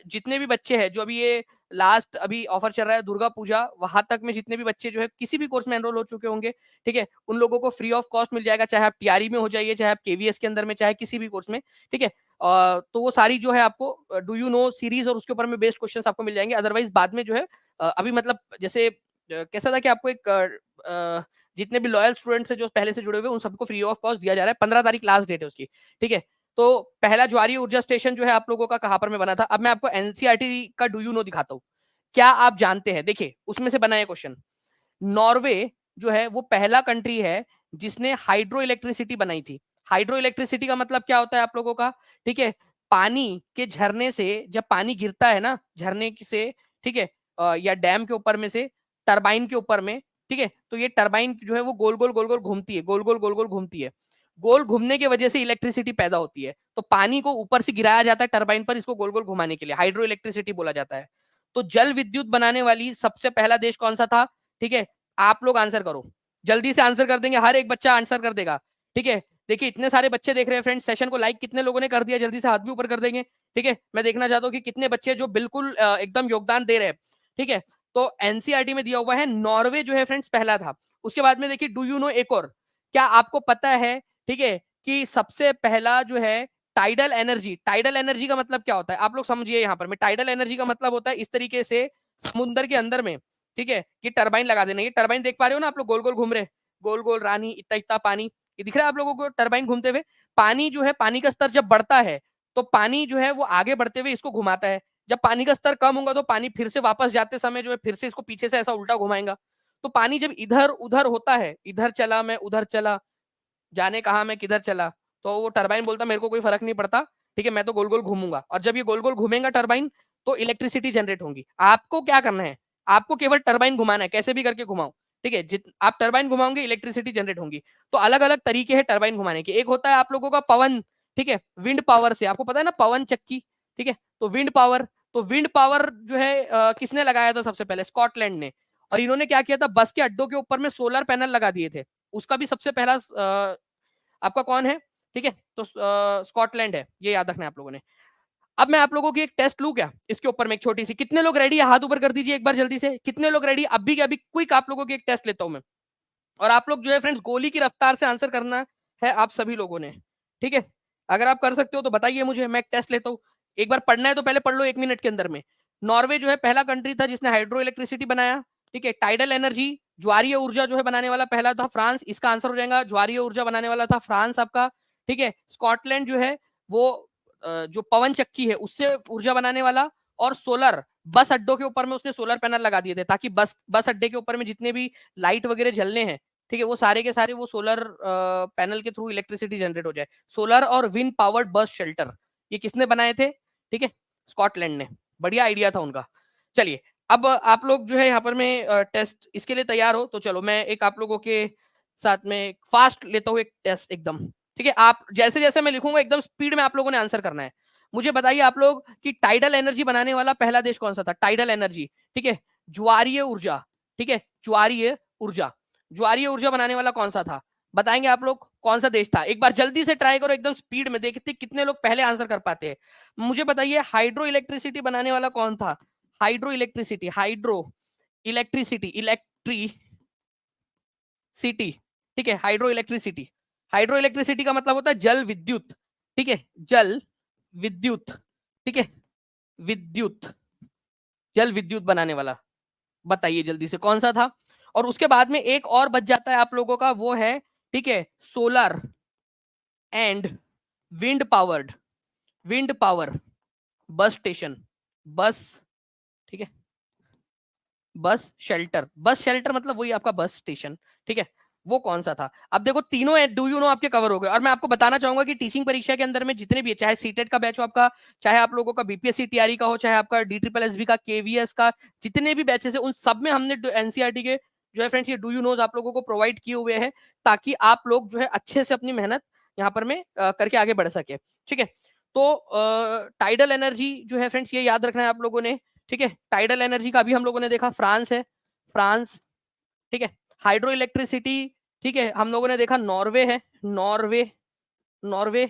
जितने भी बच्चे हैं जो अभी ये लास्ट अभी ऑफर चल रहा है दुर्गा पूजा, वहां तक में जितने भी बच्चे जो है किसी भी कोर्स में एनरोल हो चुके होंगे, ठीक है, उन लोगों को फ्री ऑफ कॉस्ट मिल जाएगा, चाहे आप टीआरई में हो जाइए, चाहे आप केवीएस के अंदर में, चाहे किसी भी कोर्स में, ठीक है। तो वो सारी जो है आपको डू यू नो सीरीज और उसके ऊपर में बेस्ड क्वेश्चन आपको मिल जाएंगे। अदरवाइज बाद में जो है अभी मतलब जैसे कैसा था कि आपको एक जितने भी लॉयल स्टूडेंट्स है जो पहले से जुड़े हुए उन सबको फ्री ऑफ कॉस्ट दिया जा रहा है। 15 तारीख लास्ट डेट है उसकी, ठीक है। तो पहला ज्वारीय ऊर्जा स्टेशन जो है आप लोगों का कहां पर में बना था। अब मैं आपको एनसीईआरटी का डू यू नो दिखाता हूँ। क्या आप जानते हैं, देखिए उसमें से बना है क्वेश्चन, नॉर्वे जो है वो पहला कंट्री है जिसने हाइड्रो इलेक्ट्रिसिटी बनाई थी। हाइड्रो इलेक्ट्रिसिटी का मतलब क्या होता है आप लोगों का, ठीक है, पानी के झरने से जब पानी गिरता है ना झरने से, ठीक है, या डैम के ऊपर में से टरबाइन के ऊपर में, ठीक है, तो ये टरबाइन जो है वो गोल गोल गोल गोल घूमती है, गोल गोल गोल गोल घूमती है। गोल घूमने की वजह से इलेक्ट्रिसिटी पैदा होती है। तो पानी को ऊपर से गिराया जाता है टरबाइन पर, इसको गोल गोल घुमाने के लिए हाइड्रो इलेक्ट्रिसिटी बोला जाता है। तो जल विद्युत बनाने वाली सबसे पहला देश कौन सा था, ठीक है, आप लोग आंसर करो, जल्दी से आंसर कर देंगे, हर एक बच्चा आंसर कर देगा, ठीक है। देखिए इतने सारे बच्चे देख रहे हैं फ्रेंड्स, सेशन को लाइक कितने लोगों ने कर दिया, जल्दी से हाथ भी ऊपर कर देंगे, ठीक है। मैं देखना चाहता हूँ कि कितने बच्चे जो बिल्कुल एकदम योगदान दे रहे हैं, ठीक है। तो एनसीईआरटी में दिया हुआ है नॉर्वे जो है फ्रेंड्स पहला था। उसके बाद में देखिए डू यू नो एक और, क्या आपको पता है, ठीक है, कि सबसे पहला जो है टाइडल एनर्जी, टाइडल एनर्जी का मतलब क्या होता है आप लोग समझिए। यहाँ पर में टाइडल एनर्जी का मतलब होता है इस तरीके से समुद्र के अंदर में, ठीक है, ये टरबाइन लगा देना। ये टरबाइन देख पा रहे हो ना आप लोग, गोल गोल घूम रहे, गोल गोल रानी, इतना इतना पानी, ये दिख रहा है आप लोगों को टरबाइन घूमते हुए। पानी जो है, पानी का स्तर जब बढ़ता है तो पानी जो है वो आगे बढ़ते हुए इसको घुमाता है। जब पानी का स्तर कम होगा तो पानी फिर से वापस जाते समय जो है फिर से इसको पीछे से ऐसा उल्टा घुमाएगा। तो पानी जब इधर उधर होता है, इधर चला मैं उधर चला, जाने कहा मैं किधर चला, तो वो टरबाइन बोलता मेरे को कोई फर्क नहीं पड़ता, ठीक है, मैं तो गोल गोल घूमूंगा। और जब ये गोल गोल घूमेगा टरबाइन तो इलेक्ट्रिसिटी जनरेट होगी। आपको क्या करना है, आपको केवल टरबाइन घुमाना है, कैसे भी करके घुमाओ, ठीक है, आप टरबाइन घुमाओगे इलेक्ट्रिसिटी जनरेट होंगी। तो अलग अलग तरीके हैं टरबाइन घुमाने के। एक होता है आप लोगों का पवन, ठीक है, विंड पावर से, आपको पता है ना पवन चक्की, ठीक है, तो विंड पावर, तो विंड पावर जो है किसने लगाया था सबसे पहले, स्कॉटलैंड ने। और इन्होंने क्या किया था, बस के अड्डों के ऊपर में सोलर पैनल लगा दिए थे। उसका भी सबसे पहला आपका कौन है, ठीक है, तो स्कॉटलैंड है, ये याद रखना है आप लोगों ने। अब मैं आप लोगों की एक टेस्ट लूं क्या इसके ऊपर में, एक छोटी सी, कितने लोग रेडी है, हाथ ऊपर कर दीजिए एक बार जल्दी से, कितने लोग रेडी अभी के अभी, क्विक आप लोगों की एक टेस्ट लेता हूं मैं। और आप लोग जो है फ्रेंड्स गोली की रफ्तार से आंसर करना है आप सभी लोगों ने, ठीक है। अगर आप कर सकते हो तो बताइए मुझे, मैं एक टेस्ट लेता हूँ। एक बार पढ़ना है तो पहले पढ़ लो 1 मिनट के अंदर में। नॉर्वे जो है पहला कंट्री था जिसने हाइड्रो इलेक्ट्रिसिटी बनाया, ठीक है। टाइडल एनर्जी, ज्वारीय ऊर्जा जो है बनाने वाला पहला था फ्रांस, इसका आंसर हो जाएगा ज्वारीय ऊर्जा बनाने वाला था फ्रांस आपका, ठीक है। स्कॉटलैंड जो है वो जो पवन चक्की है उससे ऊर्जा बनाने वाला, और सोलर, बस अड्डों के ऊपर में उसने सोलर पैनल लगा दिए थे ताकि बस अड्डे के ऊपर में जितने भी लाइट वगैरह जलने हैं, ठीक है, वो सारे के सारे वो सोलर पैनल के थ्रू इलेक्ट्रिसिटी जनरेट हो जाए। सोलर और विंड पावर्ड बस शेल्टर, ये किसने बनाए थे, ठीक है, स्कॉटलैंड ने। बढ़िया आइडिया था उनका। चलिए अब आप लोग जो है यहाँ पर मैं टेस्ट इसके लिए तैयार हो तो चलो मैं एक आप लोगों के साथ में फास्ट लेता हूँ एक टेस्ट एकदम, ठीक है। आप जैसे जैसे मैं लिखूंगा एकदम स्पीड में आप लोगों ने आंसर करना है। मुझे बताइए आप लोग कि टाइडल एनर्जी बनाने वाला पहला देश कौन सा था, टाइडल एनर्जी, ठीक है, ज्वारीय ऊर्जा, ठीक है, ज्वारीय ऊर्जा, ज्वारीय ऊर्जा बनाने वाला कौन सा था, बताएंगे आप लोग कौन सा देश था। एक बार जल्दी से ट्राई करो एकदम स्पीड में, देखते कितने लोग पहले आंसर कर पाते हैं। मुझे बताइए हाइड्रो इलेक्ट्रिसिटी बनाने वाला कौन था, hydro electricity, hydro electricity, electricity, ठीक है, हाइड्रो इलेक्ट्रिसिटी। हाइड्रो इलेक्ट्रिसिटी का मतलब होता है जल विद्युत, ठीक है, जल विद्युत, ठीक है, विद्युत, जल विद्युत बनाने वाला, बताइए जल्दी से कौन सा था। और उसके बाद में एक और बच जाता है आप लोगों का, वो है, ठीक है, solar and wind powered, wind power bus station, बस, ठीक है, बस शेल्टर, बस शेल्टर मतलब वही आपका बस स्टेशन, ठीक है, वो कौन सा था? अब देखो तीनों डू यू नो आपके कवर हो गए। और मैं आपको बताना चाहूंगा कि टीचिंग परीक्षा के अंदर में जितने भी है, चाहे सीटेट का बैच हो आपका, चाहे आप लोगों का बीपीएससी टीआरई का हो, चाहे आपका डी ट्रिपल एसबी का, केवीएस का, जितने भी बैचेस है उन सब में हमने एनसीईआरटी के जो है फ्रेंड्स ये डू यू नोज आप लोगों को प्रोवाइड किए हुए हैं, ताकि आप लोग जो है अच्छे से अपनी मेहनत यहाँ पर में करके आगे बढ़ सके, ठीक है। तो टाइडल एनर्जी जो है फ्रेंड्स ये याद रखना है आप लोगों ने, ठीक है। टाइडल एनर्जी का भी हम लोगों ने देखा फ्रांस है, फ्रांस, ठीक है। हाइड्रो इलेक्ट्रिसिटी, ठीक है, हम लोगों ने देखा नॉर्वे है, नॉर्वे, नॉर्वे।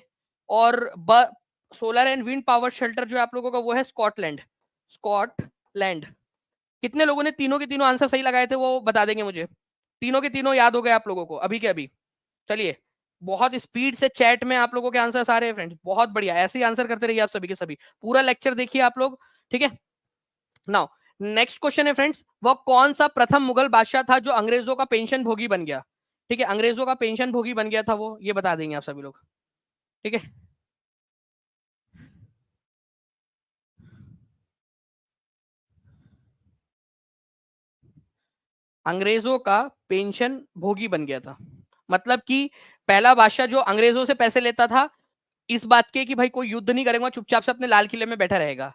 और solar and wind power shelter जो है आप लोगों का वो है स्कॉटलैंड, स्कॉटलैंड। कितने लोगों ने तीनों के तीनों आंसर सही लगाए थे वो बता देंगे मुझे, तीनों के तीनों याद हो गए आप लोगों को अभी के अभी? चलिए, बहुत स्पीड से चैट में आप लोगों के आंसर आ रहे हैं फ्रेंड्स, बहुत बढ़िया, ऐसे ही आंसर करते रहिए आप सभी के सभी, पूरा लेक्चर देखिए आप लोग, ठीक है। नाउ नेक्स्ट क्वेश्चन है फ्रेंड्स, वो कौन सा प्रथम मुगल बादशाह था जो अंग्रेजों का पेंशन भोगी बन गया? ठीक है, अंग्रेजों का पेंशन भोगी बन गया था वो, ये बता देंगे आप सभी लोग, ठीक है। अंग्रेजों का पेंशन भोगी बन गया था, मतलब कि पहला बादशाह जो अंग्रेजों से पैसे लेता था इस बात के कि भाई कोई युद्ध नहीं करेगा, चुपचाप से अपने लाल किले में बैठा रहेगा।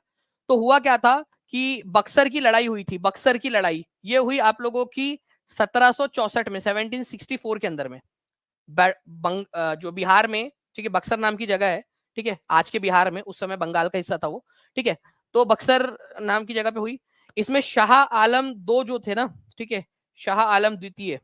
तो हुआ क्या था कि बक्सर की लड़ाई हुई थी, बक्सर की लड़ाई ये हुई आप लोगों की 1764 में, 1764 के अंदर में, जो बिहार में, ठीक है, बक्सर नाम की जगह है, ठीक है, आज के बिहार में, उस समय बंगाल का हिस्सा था वो, ठीक है। तो बक्सर नाम की जगह पे हुई। इसमें शाह आलम दो जो थे ना, ठीक है, शाह आलम द्वितीय,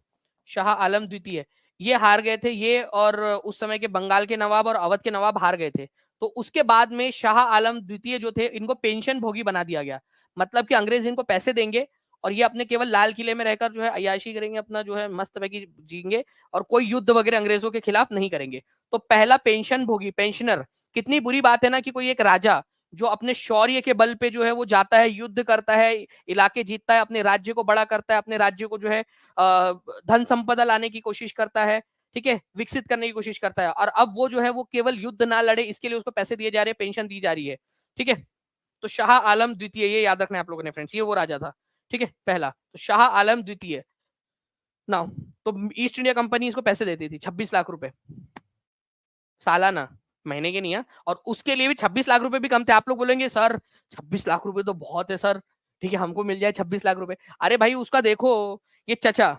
शाह आलम द्वितीय ये हार गए थे ये, और उस समय के बंगाल के नवाब और अवध के नवाब हार गए थे। तो उसके बाद में शाह आलम द्वितीय जो थे इनको पेंशन भोगी बना दिया गया, मतलब कि अंग्रेज इनको पैसे देंगे और ये अपने केवल लाल किले में रहकर जो है अयाशी करेंगे, अपना जो है मस्त पैकी जीएंगे, और कोई युद्ध वगैरह अंग्रेजों के खिलाफ नहीं करेंगे। तो पहला पेंशन भोगी, पेंशनर, कितनी बुरी बात है ना कि कोई एक राजा जो अपने शौर्य के बल पे जो है वो जाता है, युद्ध करता है, इलाके जीतता है, अपने राज्य को बड़ा करता है, अपने राज्य को जो है धन संपदा लाने की कोशिश करता है, ठीक है, विकसित करने की कोशिश करता है, और अब वो जो है वो केवल युद्ध ना लड़े इसके लिए उसको पैसे दिए जा रहे हैं, पेंशन दी जा रही है, ठीक है। तो शाह आलम द्वितीय ये याद रखना है आप लोगों ने फ्रेंड्स, ये वो राजा था, ठीक है, पहला तो शाह आलम द्वितीय। नाउ तो ईस्ट इंडिया कंपनी इसको पैसे देती थी 26 लाख रुपए सालाना, महीने के नहीं है, और उसके लिए भी 26 लाख रुपए भी कम थे। आप लोग बोलेंगे सर 26 लाख रुपए तो बहुत है सर, ठीक है, हमको मिल जाए 26 लाख रुपए। अरे भाई उसका देखो, ये चचा,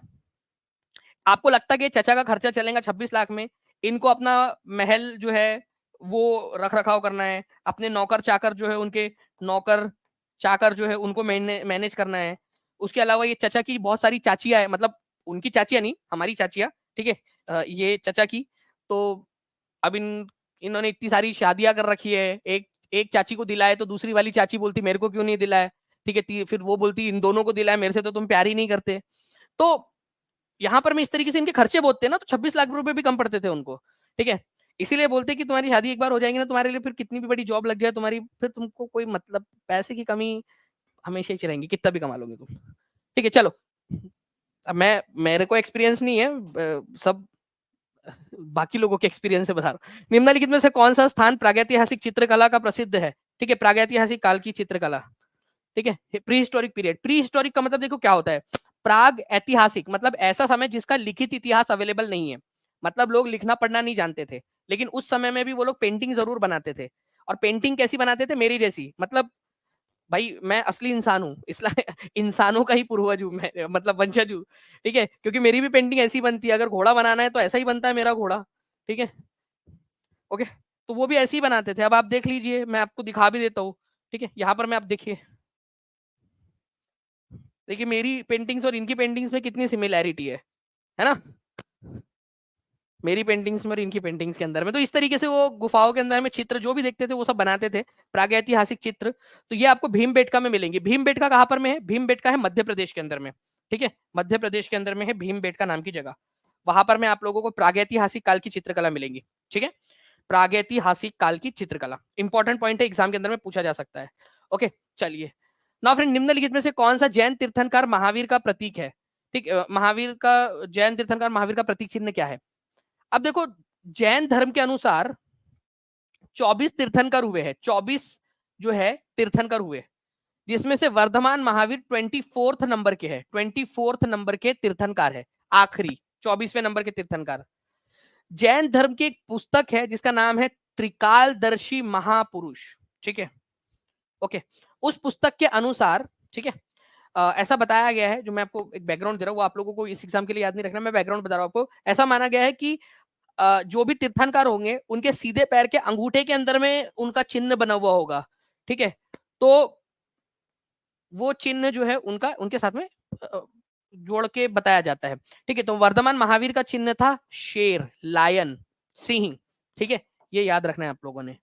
आपको लगता है कि चचा का खर्चा चलेगा 26 लाख में? इनको अपना महल जो है वो रख रखाव करना है, अपने नौकर चाकर जो है उनके नौकर चाकर जो है उनको मैनेज करना है। उसके अलावा ये चचा की बहुत सारी चाचियां है, मतलब उनकी चाचियां नहीं, हमारी चाचियां, ठीक है, ये चचा की। तो अब इन्होंने इतनी सारी शादियां कर रखी है, एक एक चाची को दिलाए तो दूसरी वाली चाची बोलती मेरे को क्यों नहीं दिलाया, ठीक है, फिर वो बोलती इन दोनों को दिलाया, मेरे से तो तुम प्यार ही नहीं करते। तो यहाँ पर मैं इस तरीके से इनके खर्चे बहुत थे ना, तो 26 लाख रुपए भी कम पड़ते थे उनको, ठीक है। इसीलिए बोलते कि तुम्हारी शादी एक बार हो जाएगी ना, तुम्हारे लिए फिर कितनी भी बड़ी जॉब लग जाए तुम्हारी, फिर तुमको कोई मतलब पैसे की कमी हमेशा ही रहेंगी, कितना भी कमा लोगे तुम, ठीक है। चलो, अब मैं, मेरे को एक्सपीरियंस नहीं है, सब बाकी लोगों के एक्सपीरियंस से बता रहा हूँ। निम्नलिखित में से कौन सा स्थान प्रागैतिहासिक चित्रकला का प्रसिद्ध है? ठीक है, प्रागैतिहासिक काल की चित्रकला, ठीक है, pre historic period. Pre historic का मतलब देखो क्या होता है, प्राग ऐतिहासिक मतलब ऐसा समय जिसका लिखित इतिहास अवेलेबल नहीं है, मतलब लोग लिखना पढ़ना नहीं जानते थे, लेकिन उस समय में भी वो लोग पेंटिंग जरूर बनाते थे। और पेंटिंग कैसी बनाते थे? मेरी जैसी, मतलब भाई मैं असली इंसान हूँ, इसलिए इंसानों का ही पूर्वज हूँ मैं, मतलब वंशज हूँ, ठीक है, क्योंकि मेरी भी पेंटिंग ऐसी बनती है, अगर घोड़ा बनाना है तो ऐसा ही बनता है मेरा घोड़ा, ठीक है, ओके। तो वो भी ऐसे ही बनाते थे, अब आप देख लीजिए, मैं आपको दिखा भी देता हूँ, ठीक है, यहाँ पर मैं, आप देखिए, देखिए मेरी पेंटिंग्स और इनकी पेंटिंग्स में कितनी सिमिलैरिटी है ना, मेरी पेंटिंग्स में और इनकी पेंटिंग्स के अंदर में। तो इस तरीके से वो गुफाओं के अंदर में चित्र जो भी देखते थे वो सब बनाते थे, प्रागैतिहासिक चित्र। तो ये आपको भीमबेटका में मिलेंगे। भीमबेटका कहाँ पर में है? भीमबेटका है मध्य प्रदेश के अंदर में, ठीक है, मध्य प्रदेश के अंदर में है भीमबेटका नाम की जगह, वहां पर में आप लोगों को प्रागैतिहासिक काल की चित्रकला मिलेंगी, ठीक है, प्रागैतिहासिक काल की चित्रकला, इंपॉर्टेंट पॉइंट है, एग्जाम के अंदर में पूछा जा सकता है, ओके। चलिए, ना फ्रेंड, निम्नलिखित में से कौन सा जैन तीर्थंकर महावीर का प्रतीक है? ठीक, महावीर का, जैन तीर्थंकर महावीर का प्रतीक चिन्ह क्या है? अब देखो, जैन धर्म के अनुसार 24 तीर्थंकर हुए हैं, 24 जो है तीर्थंकर हुए, जिसमें से वर्धमान महावीर 24th नंबर के है, 24th नंबर के तीर्थंकार है, आखिरी 24वें नंबर के तीर्थंकार। जैन धर्म की एक पुस्तक है जिसका नाम है त्रिकालदर्शी महापुरुष, ठीक है, ओके। उस पुस्तक के अनुसार, ठीक है, ऐसा बताया गया है, जो मैं आपको एक बैकग्राउंड दे रहा हूँ, वो आप लोगों को इस एग्जाम के लिए याद नहीं रखना, मैं बैकग्राउंड बता रहा हूँ आपको। ऐसा माना गया है कि जो भी तीर्थंकार होंगे उनके सीधे पैर के अंगूठे के अंदर में उनका चिन्ह बना हुआ होगा, ठीक है। तो वो चिन्ह जो है उनका उनके साथ में जोड़ के बताया जाता है, ठीक है। तो वर्धमान महावीर का चिन्ह था शेर, लायन, सिंह, ठीक है, ये याद रखना है आप लोगों ने,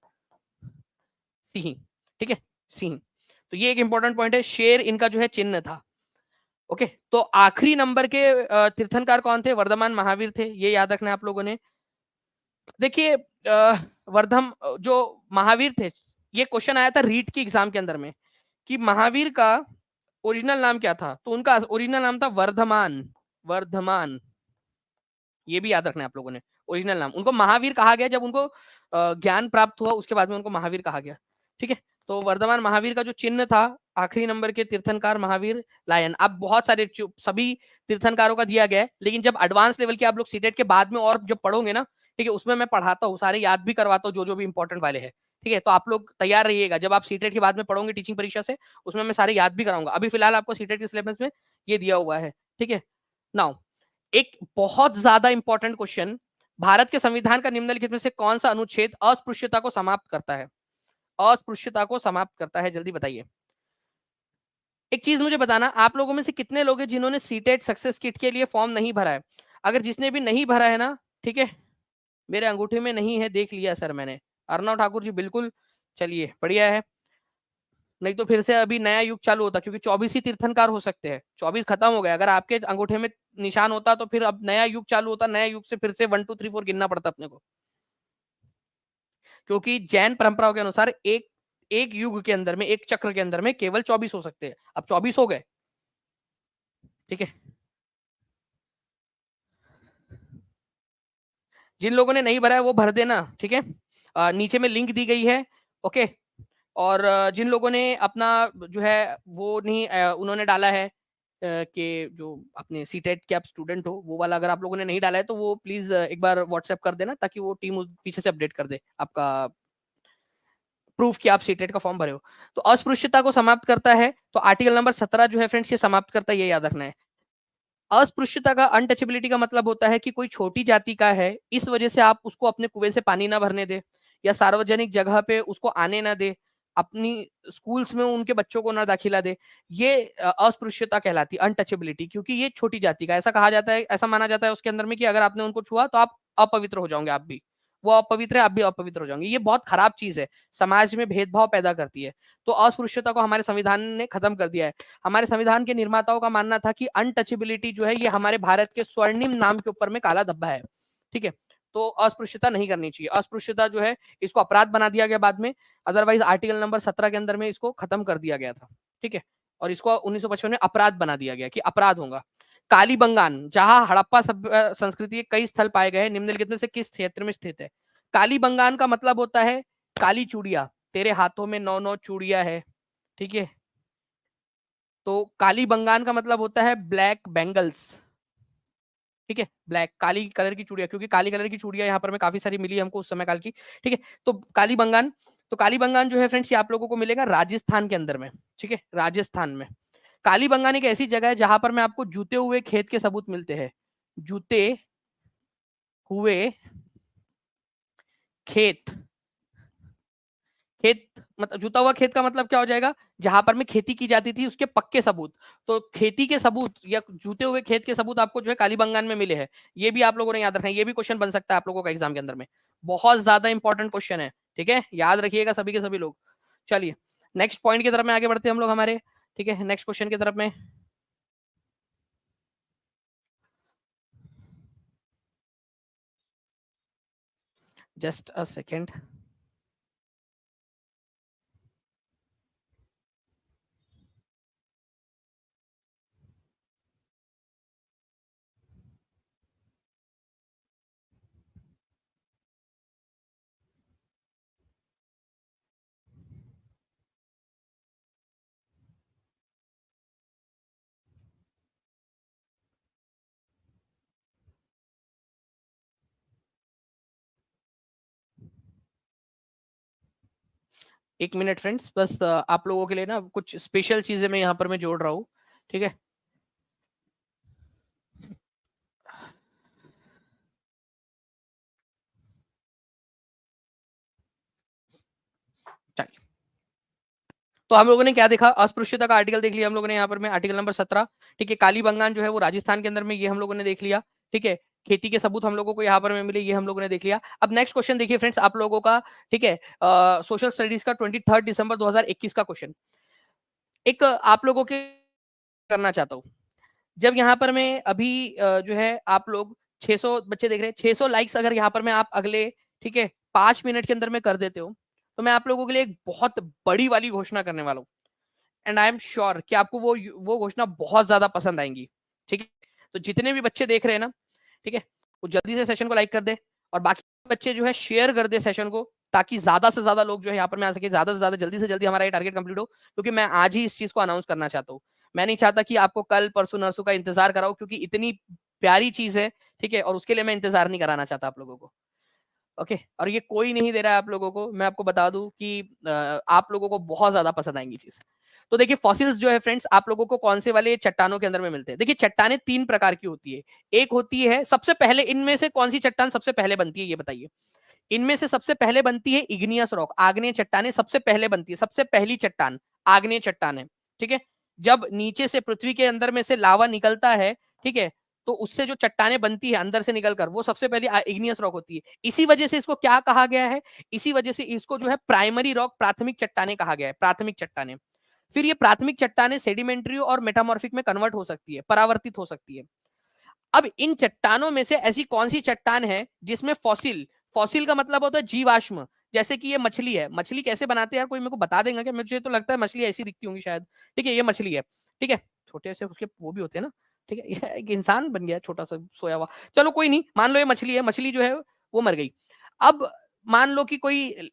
सिंह, ठीक है, सिंह। तो ये एक इंपॉर्टेंट पॉइंट है, शेर इनका जो है चिन्ह था, ओके। तो आखिरी नंबर के तीर्थंकार कौन थे? वर्धमान महावीर थे, ये याद रखना है आप लोगों ने। देखिए जो महावीर थे, ये क्वेश्चन आया था रीट की एग्जाम के अंदर में कि महावीर का ओरिजिनल नाम क्या था, तो उनका ओरिजिनल नाम था वर्धमान, वर्धमान, ये भी याद रखना है आप लोगों ने। ओरिजिनल नाम उनको महावीर कहा गया, जब उनको ज्ञान प्राप्त हुआ उसके बाद में उनको महावीर कहा गया, ठीक है। तो वर्धमान महावीर का जो चिन्ह था, आखिरी नंबर के तीर्थंकार महावीर लायन। अब बहुत सारे सभी तीर्थंकारों का दिया गया है, लेकिन जब एडवांस लेवल के आप लोग सीटेट के बाद में और जब पढ़ोगे ना, ठीक है, उसमें मैं पढ़ाता हूँ, सारे याद भी करवाता हूँ जो भी इंपॉर्टेंट वाले हैं, ठीक है। तो आप लोग तैयार रहिएगा, जब आप सीटेट के बाद में पढ़ोगे टीचिंग परीक्षा से, उसमें मैं सारे याद भी कराऊंगा। अभी फिलहाल आपको सीटेट के सिलेबस में ये दिया हुआ है, ठीक है। नाउ एक बहुत ज्यादा इंपॉर्टेंट क्वेश्चन, भारत के संविधान का निम्नलिखित में से कौन सा अनुच्छेद अस्पृश्यता को समाप्त करता है? अस्पृश्यता को समाप्त करता है, जल्दी बताइए। एक चीज मुझे बताना, आप लोगों में से कितने लोग हैं जिन्होंने सीटेट सक्सेस किट के लिए फॉर्म नहीं भरा है? अगर जिसने भी नहीं भरा है ना, ठीक है, मेरे अंगूठे में नहीं है, देख लिया सर मैंने। अर्णव ठाकुर जी बिल्कुल, चलिए बढ़िया है। नहीं तो फिर से अभी नया युग चालू होता, क्योंकि 24 ही तीर्थंकार हो सकते हैं, 24 खत्म हो गया। अगर आपके अंगूठे में निशान होता तो फिर अब नया युग चालू होता, नया युग से फिर से 1 2 3 4 गिनना पड़ता अपने को, क्योंकि जैन परंपराओं के अनुसार एक एक युग के अंदर में, एक चक्र के अंदर में केवल 24 हो सकते हैं, अब 24 हो गए, ठीक है। जिन लोगों ने नहीं भरा है वो भर देना, ठीक है, नीचे में लिंक दी गई है, ओके। और जिन लोगों ने अपना जो है वो नहीं उन्होंने डाला है कि जो अपने सीटेट के आप स्टूडेंट हो, वो वाला अगर आप लोगों ने नहीं डाला है तो वो प्लीज एक बार व्हाट्सएप कर देना, ताकि वो टीम पीछे से अपडेट कर दे आपका प्रूफ कि आप सीटेट का फॉर्म भरे हो। तो अस्पृश्यता को समाप्त करता है, तो आर्टिकल नंबर 17 जो है फ्रेंड्स ये समाप्त करता है, ये याद रखना है। अस्पृश्यता का, अनटचेबिलिटी का मतलब होता है कि कोई छोटी जाति का है, इस वजह से आप उसको अपने कुएं से पानी ना भरने दे, या सार्वजनिक जगह पे उसको आने ना दे, अपनी स्कूल्स में उनके बच्चों को ना दाखिला दे, ये अस्पृश्यता कहलाती है, अनटचेबिलिटी। क्योंकि ये छोटी जाति का, ऐसा कहा जाता है, ऐसा माना जाता है उसके अंदर में कि अगर आपने उनको छुआ तो आप अपवित्र हो जाओगे, आप भी, वो अपवित्र है, आप भी अपवित्र हो जाओगे। ये बहुत खराब चीज है, समाज में भेदभाव पैदा करती है। तो अस्पृश्यता को हमारे संविधान ने खत्म कर दिया है। हमारे संविधान के निर्माताओं का मानना था कि अनटचेबिलिटी जो है ये हमारे भारत के स्वर्णिम नाम के ऊपर में काला धब्बा है, ठीक है। तो अस्पृश्यता नहीं करनी चाहिए, अस्पृश्यता जो है इसको अपराध बना दिया गया बाद में, अदरवाइज आर्टिकल नंबर 17 के अंदर में इसको खत्म कर दिया गया था, ठीक है। और इसको 1955 में अपराध बना दिया गया कि अपराध होगा। कालीबंगान, जहां हड़प्पा संस्कृति के कई स्थल पाए गए हैं, निम्नलिखित में से किस क्षेत्र में स्थित है? कालीबंगान का मतलब होता है काली चूड़िया, तेरे हाथों में 9 9 चूड़िया है, ठीक है। तो काली बंगान का मतलब होता है ब्लैक बैंगल्स, ठीक है, ब्लैक, काली कलर की चूड़िया, क्योंकि काली कलर की चूड़िया यहाँ पर में काफी सारी मिली हमको उस समय काल की, ठीक है। तो काली बंगान, तो काली बंगान जो है फ्रेंड्स ये आप लोगों को मिलेगा राजस्थान के अंदर में, ठीक है, राजस्थान में। काली बंगान एक ऐसी जगह है जहां पर में आपको जूते हुए खेत के सबूत मिलते हैं, जूते हुए खेत, खेत मतलब जुता हुआ खेत का मतलब क्या हो जाएगा? जहां पर में खेती की जाती थी उसके पक्के सबूत। तो खेती के सबूत या जूते हुए खेत के सबूत आपको जो है कालीबंगान में मिले हैं, ये भी आप लोगों ने याद रखना है, ये भी क्वेश्चन बन सकता है आप लोगों का एग्जाम के अंदर में, बहुत ज्यादा इंपॉर्टेंट क्वेश्चन है, ठीक है, याद रखिएगा सभी के सभी लोग। चलिए नेक्स्ट पॉइंट की तरफ में आगे बढ़ते हैं हम लोग हमारे, ठीक है, नेक्स्ट क्वेश्चन की तरफ में। Just a second. एक मिनट फ्रेंड्स, बस आप लोगों के लिए ना कुछ स्पेशल चीजें मैं यहाँ पर मैं जोड़ रहा हूँ, ठीक है। चलिए, तो हम लोगों ने क्या देखा, अस्पृश्यता का आर्टिकल देख लिया हम लोगों ने यहाँ पर में, आर्टिकल नंबर 17, ठीक है। काली बंगान जो है वो राजस्थान के अंदर में, ये हम लोगों ने देख लिया, ठीक है। खेती के सबूत हम लोगों को यहाँ पर में मिले, ये हम लोगों ने देख लिया। अब नेक्स्ट क्वेश्चन देखिए फ्रेंड्स आप लोगों का, ठीक है। सोशल स्टडीज का 23 दिसंबर 2021 का क्वेश्चन, एक आप लोगों के करना चाहता हूँ। जब यहाँ पर मैं अभी जो है आप लोग 600 बच्चे देख रहे हैं, 600 लाइक्स अगर यहाँ पर मैं आप अगले, ठीक है, 5 मिनट के अंदर में कर देते हो, तो मैं आप लोगों के लिए एक बहुत बड़ी वाली घोषणा करने वाला हूँ। एंड आई एम श्योर कि आपको वो घोषणा बहुत ज्यादा पसंद आएंगी, ठीक है। तो जितने भी बच्चे देख रहे हैं ना, ठीक है, वो जल्दी से सेशन को लाइक कर दे, और बाकी बच्चे जो है शेयर कर दे सेशन को, ताकि ज्यादा से ज्यादा लोग जो है यहाँ पर में आ सके, ज्यादा से ज्यादा जल्दी से जल्दी हमारा ये टारगेट कंप्लीट हो, क्योंकि मैं आज ही इस चीज को अनाउंस करना चाहता हूँ। मैं नहीं चाहता कि आपको कल परसों नरसों का इंतजार कराओ, क्योंकि इतनी प्यारी चीज है, ठीक है, और उसके लिए मैं इंतजार नहीं कराना चाहता आप लोगों को। ओके, और ये कोई नहीं दे रहा है आप लोगों को, मैं आपको बता दूं कि आप लोगों को बहुत ज्यादा पसंद आएंगी चीज। तो देखिए फॉसिल्स जो है फ्रेंड्स आप लोगों को कौन से वाले चट्टानों के अंदर में मिलते हैं। देखिए चट्टाने 3 प्रकार की होती है। एक होती है सबसे पहले, इनमें से कौन सी चट्टान सबसे पहले बनती है ये बताइए। इनमें से सबसे पहले बनती है इग्नियस रॉक, आग्नेय चट्टाने सबसे पहले बनती है, सबसे पहली चट्टान आग्नेय चट्टान है, ठीक है। जब नीचे से पृथ्वी के अंदर में से लावा निकलता है, ठीक है, तो उससे जो चट्टाने बनती है अंदर से निकलकर, वो सबसे पहले इग्नियस रॉक होती है। इसी वजह से इसको क्या कहा गया है, इसी वजह से इसको जो है प्राइमरी रॉक, प्राथमिक चट्टाने कहा गया है, प्राथमिक चट्टाने। फिर ये प्राथमिक चट्टाने सेडिमेंट्री और मेटामॉर्फिक में कन्वर्ट हो सकती है, परावर्तित हो सकती है। अब इन चट्टानों में से ऐसी कौन सी चट्टान है जिसमें फॉसिल, फॉसिल का मतलब होता है जीवाश्म, जैसे कि ये मछली है। मछली कैसे बनाते हैं यार, कोई मेरे को बता देगा क्या? मुझे तो लगता है मछली ऐसी दिखती होंगी शायद, ठीक है, ये मछली है, ठीक है। छोटे से उसके वो भी होते हैं ना, ठीक है। ये एक इंसान बन गया छोटा सा सोया हुआ, चलो कोई नहीं, मान लो ये मछली है, मछली जो है वो मर गई। अब मान लो कि कोई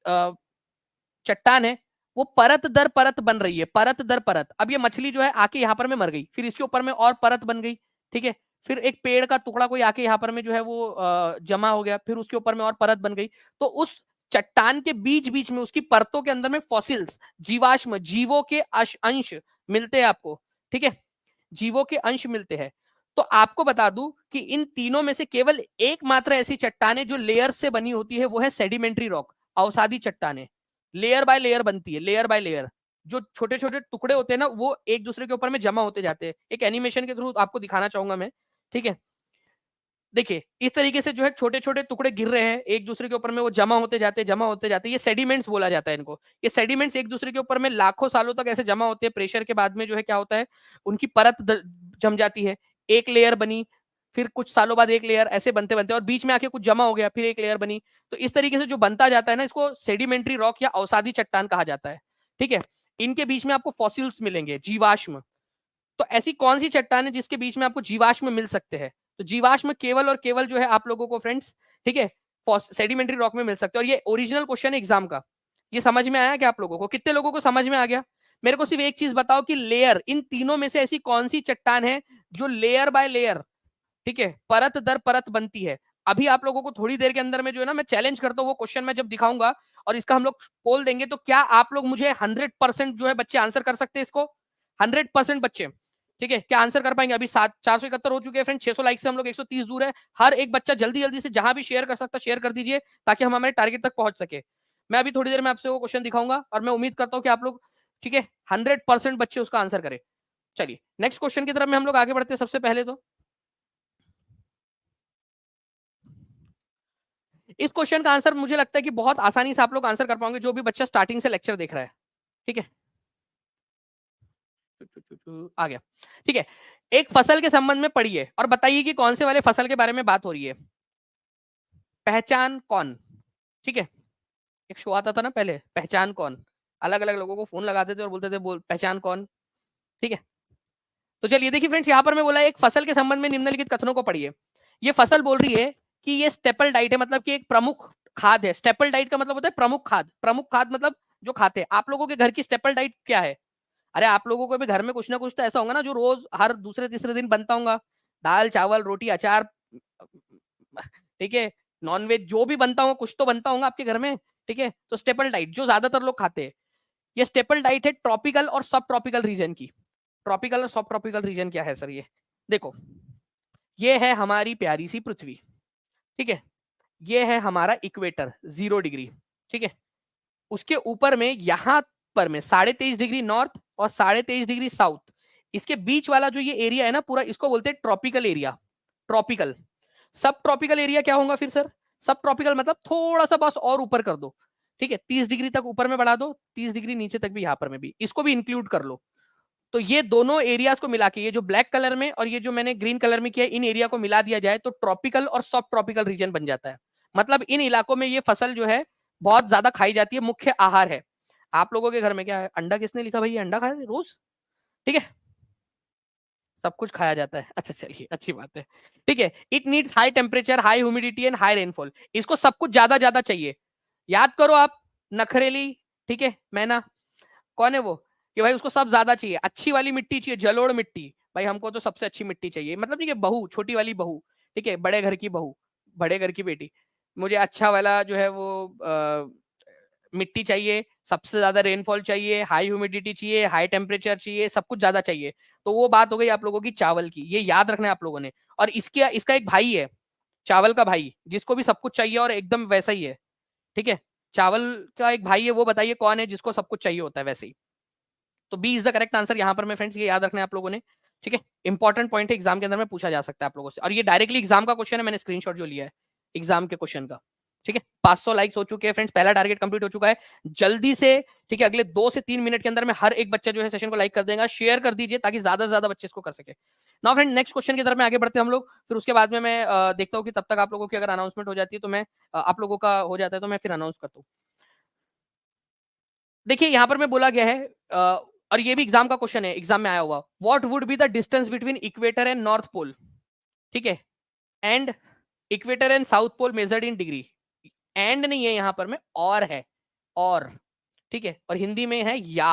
चट्टान है, वो परत दर परत बन रही है, परत दर परत। अब ये मछली जो है आके यहाँ पर में मर गई, फिर इसके ऊपर में और परत बन गई, ठीक है। फिर एक पेड़ का टुकड़ा कोई आके यहाँ पर में जो है वो जमा हो गया, फिर उसके ऊपर में और परत बन गई। तो उस चट्टान के बीच बीच में, उसकी परतों के अंदर में फॉसिल्स, जीवाश्म, जीवों के अंश मिलते हैं आपको, ठीक है, जीवों के अंश मिलते हैं। तो आपको बता दूं कि इन तीनों में से केवल एकमात्र ऐसी चट्टान है जो लेयर से बनी होती है, वो है सेडिमेंट्री रॉक, अवसादी चट्टाने। लेयर बाय लेयर बनती है, लेयर बाय लेयर। जो छोटे छोटे टुकड़े होते हैं ना, वो एक दूसरे के ऊपर में जमा होते जाते हैं। एक एनिमेशन के थ्रू आपको दिखाना चाहूंगा मैं, ठीक है। देखिए इस तरीके से जो है छोटे छोटे टुकड़े गिर रहे हैं एक दूसरे के ऊपर में, वो जमा होते जाते, जमा होते जाते, ये सेडिमेंट्स बोला जाता है इनको। ये सेडिमेंट्स एक दूसरे के ऊपर में लाखों सालों तक ऐसे जमा होते हैं, प्रेशर के बाद में जो है क्या होता है, उनकी परत जम जाती है, एक लेयर बनी, फिर कुछ सालों बाद एक लेयर, ऐसे बनते बनते, और बीच में आके कुछ जमा हो गया, फिर एक लेयर बनी। तो इस तरीके से जो बनता जाता है ना, इसको सेडिमेंट्री रॉक या अवसादी चट्टान कहा जाता है, ठीक है। इनके बीच में आपको फॉसिल्स मिलेंगे, जीवाश्म। तो ऐसी कौन सी चट्टान है जिसके बीच में आपको जीवाश्म मिल सकते हैं? तो जीवाश्म केवल और केवल जो है आप लोगों को फ्रेंड्स, ठीक है, सेडिमेंट्री रॉक में मिल सकते हैं। और ये ओरिजिनल क्वेश्चन है एग्जाम का। ये समझ में आया क्या आप लोगों को? कितने लोगों को समझ में आ गया? मेरे को सिर्फ एक चीज बताओ कि लेयर, इन तीनों में से ऐसी कौन सी चट्टान है जो लेयर बाय लेयर, ठीक है, परत दर परत बनती है। अभी आप लोगों को थोड़ी देर के अंदर में जो है ना, मैं चैलेंज करता हूँ, वो क्वेश्चन मैं जब दिखाऊंगा और इसका हम लोग पोल देंगे, तो क्या आप लोग मुझे 100% जो है बच्चे आंसर कर सकते हैं इसको? 100% बच्चे, ठीक है, क्या आंसर कर पाएंगे? अभी 471 हो चुके हैं फ्रेंड, 600 लाइक से हम लोग 130 दूर है। हर एक बच्चा जल्दी जल्दी से जहां भी शेयर कर सकता है शेयर कर दीजिए, ताकि हम हमारे टारगेट तक पहुंच सके। मैं अभी थोड़ी देर में आपसे वो क्वेश्चन दिखाऊंगा, और मैं उम्मीद करता हूँ कि आप लोग, ठीक है, 100% बच्चे उसका आंसर करें। चलिए नेक्स्ट क्वेश्चन की तरफ में हम लोग आगे बढ़ते हैं। सबसे पहले तो इस क्वेश्चन का आंसर मुझे लगता है कि बहुत आसानी से आप लोग आंसर कर पाओगे, जो भी बच्चा स्टार्टिंग से लेक्चर देख रहा है, ठीक है। आ गया, ठीक है। एक फसल के संबंध में पढ़िए और बताइए कि कौन से वाले फसल के बारे में बात हो रही है। पहचान कौन, ठीक है। एक शो आता था ना पहले, पहचान कौन, अलग अलग लोगों को फोन लगाते थे और बोलते थे बोल पहचान कौन, ठीक है। तो चलिए देखिए फ्रेंड्स, यहाँ पर मैं बोला एक फसल के संबंध में निम्नलिखित कथनों को पढ़िए। ये फसल बोल रही है कि ये स्टेपल डाइट है, मतलब कि एक प्रमुख खाद है। स्टेपल डाइट का मतलब होता है प्रमुख खाद, प्रमुख खाद मतलब जो खाते हैं। आप लोगों के घर की स्टेपल डाइट क्या है? अरे आप लोगों को भी घर में कुछ ना कुछ तो ऐसा होगा ना, जो रोज हर दूसरे तीसरे दिन बनता होगा। दाल चावल रोटी अचार, ठीक है, नॉनवेज जो भी बनता हो, कुछ तो बनता होगा आपके घर में, ठीक है। तो स्टेपल डाइट जो ज्यादातर लोग खाते हैं, ये स्टेपल डाइट है ट्रॉपिकल और सब ट्रॉपिकल रीजन की। ट्रॉपिकल और सब ट्रॉपिकल रीजन क्या है सर? ये देखो, ये है हमारी प्यारी सी पृथ्वी, ठीक है, ये है हमारा इक्वेटर 0 डिग्री, ठीक है, उसके ऊपर में यहां पर में 23.5 डिग्री नॉर्थ और 23.5 डिग्री साउथ, इसके बीच वाला जो ये एरिया है ना पूरा, इसको बोलते हैं ट्रॉपिकल एरिया। ट्रॉपिकल। सब ट्रॉपिकल एरिया क्या होगा फिर सर? सब ट्रॉपिकल मतलब थोड़ा सा बस और ऊपर कर दो, ठीक है, 30 डिग्री तक ऊपर में बढ़ा दो, 30 डिग्री नीचे तक भी, यहां पर में भी, इसको भी इंक्लूड कर लो। तो ये दोनों एरियाज को मिला के, ये जो ब्लैक कलर में और ये जो मैंने ग्रीन कलर में किया, इन एरिया को मिला दिया जाए तो ट्रॉपिकल और सब ट्रॉपिकल रीजन बन जाता है। मतलब इन इलाकों में ये फसल जो है बहुत ज्यादा खाई जाती है, मुख्य आहार है। आप लोगों के घर में क्या है? अंडा किसने लिखा भाई? अंडा खाए रोज? ठीक है, सब कुछ खाया जाता है। अच्छा चलिए, अच्छी बात है, ठीक है। It needs high temperature, high humidity and high rainfall. इसको सब कुछ ज्यादा ज्यादा चाहिए। याद करो आप, नखरेली, ठीक है, मैना, कौन है वो, कि भाई उसको सब ज्यादा चाहिए, अच्छी वाली मिट्टी चाहिए, जलोड़ मिट्टी, भाई हमको तो सबसे अच्छी मिट्टी चाहिए। मतलब नहीं कि बहू, छोटी वाली बहू, ठीक है, बड़े घर की बहू, बड़े घर की बेटी, मुझे अच्छा वाला जो है वो मिट्टी चाहिए, सबसे ज्यादा रेनफॉल चाहिए, हाई ह्यूमिडिटी चाहिए, हाई टेम्परेचर चाहिए, सब कुछ ज्यादा चाहिए। तो वो बात हो गई आप लोगों की चावल की, ये याद रखना है आप लोगों ने। और इसका एक भाई है, चावल का भाई, जिसको भी सब कुछ चाहिए और एकदम वैसा ही है, ठीक है। चावल का एक भाई है, वो बताइए कौन है जिसको सब कुछ चाहिए होता है वैसे ही। तो B is the correct answer यहाँ पर। मैं फ्रेंड्स ये याद रखना है आप लोगों ने, ठीक है। इंपॉर्टेंट पॉइंट है, एग्जाम के अंदर में पूछा जा सकता है आप लोगों से, और ये डायरेक्टली एग्जाम का क्वेश्चन है, मैंने स्क्रीनशॉट जो लिया है एग्जाम के क्वेश्चन का, ठीक है। 500 लाइक्स हो चुके हैं फ्रेंड्स, पहला टारगेट कंप्लीट हो चुका है। जल्दी से, ठीक है, अगले 2 से 3 मिनट के अंदर में हर एक बच्चा जो है सेशन को लाइक कर देगा, शेयर कर दीजिए ताकि ज्यादा से ज्यादा बच्चे इसको कर सके। नाउ फ्रेंड, नेक्स्ट क्वेश्चन की तरफ में आगे बढ़ते हैं हम लोग, फिर उसके बाद में मैं देखता हूँ कि तब तक आप लोगों की अगर अनाउंसमेंट हो जाती है तो मैं आप लोगों का हो जाता है तो मैं फिर अनाउंस करता हूँ। देखिए यहाँ पर मैं बोला गया है और ये भी एग्जाम का क्वेश्चन है, एग्जाम में आया हुआ, what would be the distance between equator and north pole, ठीक है, and equator and south pole measured in degree. And नहीं है यहाँ पर में, और है, और, ठीक है, और हिंदी में है या।